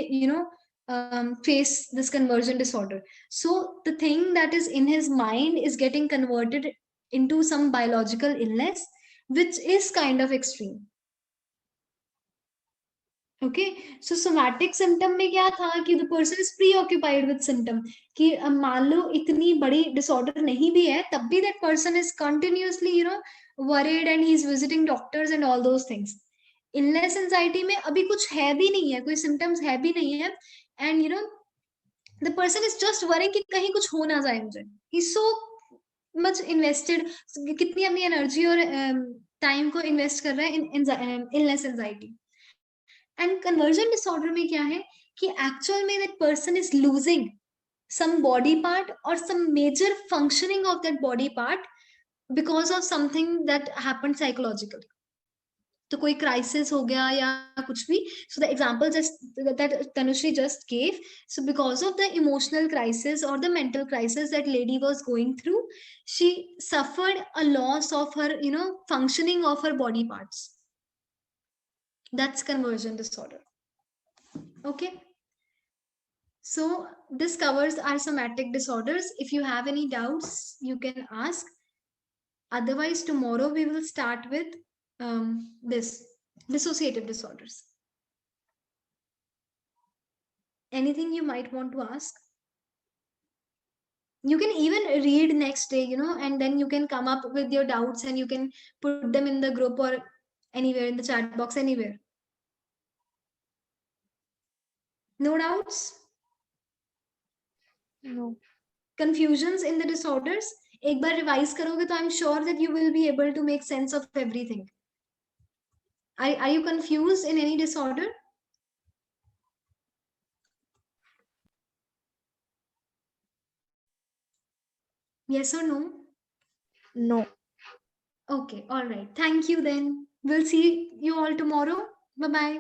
face this conversion disorder. So the thing that is in his mind is getting converted into some biological illness, which is kind of extreme. Okay, so somatic symptom में क्या था कि the person is preoccupied with symptom, कि मान लो इतनी बड़ी disorder नहीं भी है, तब भी that person is continuously, worried and he is visiting doctors and all those things. Illness anxiety में अभी कुछ है भी नहीं है, कोई symptoms है भी नहीं है, and the person is just worrying कि कहीं कुछ हो ना जाए मुझे. He's so much invested, कितनी अपनी energy और time को invest कर रहा है in illness anxiety. And conversion disorder में क्या है कि actual में that person is losing some body part or some major functioning of that body part because of something that happened psychologically. तो कोई crisis हो गया या कुछ भी. So the example that Tanushree just gave. So because of the emotional crisis or the mental crisis that lady was going through, she suffered a loss of her, functioning of her body parts. That's conversion disorder. Okay. So this covers our somatic disorders. If you have any doubts, you can ask. Otherwise, tomorrow we will start with this dissociative disorders. Anything you might want to ask? You can even read next day, and then you can come up with your doubts and you can put them in the group or anywhere in the chat box, anywhere. No doubts? No. Confusions in the disorders? एक बार revise करोगे तो I'm sure that you will be able to make sense of everything. Are you confused in any disorder? Yes or no? No. Okay, all right. Thank you then. We'll see you all tomorrow. Bye-bye.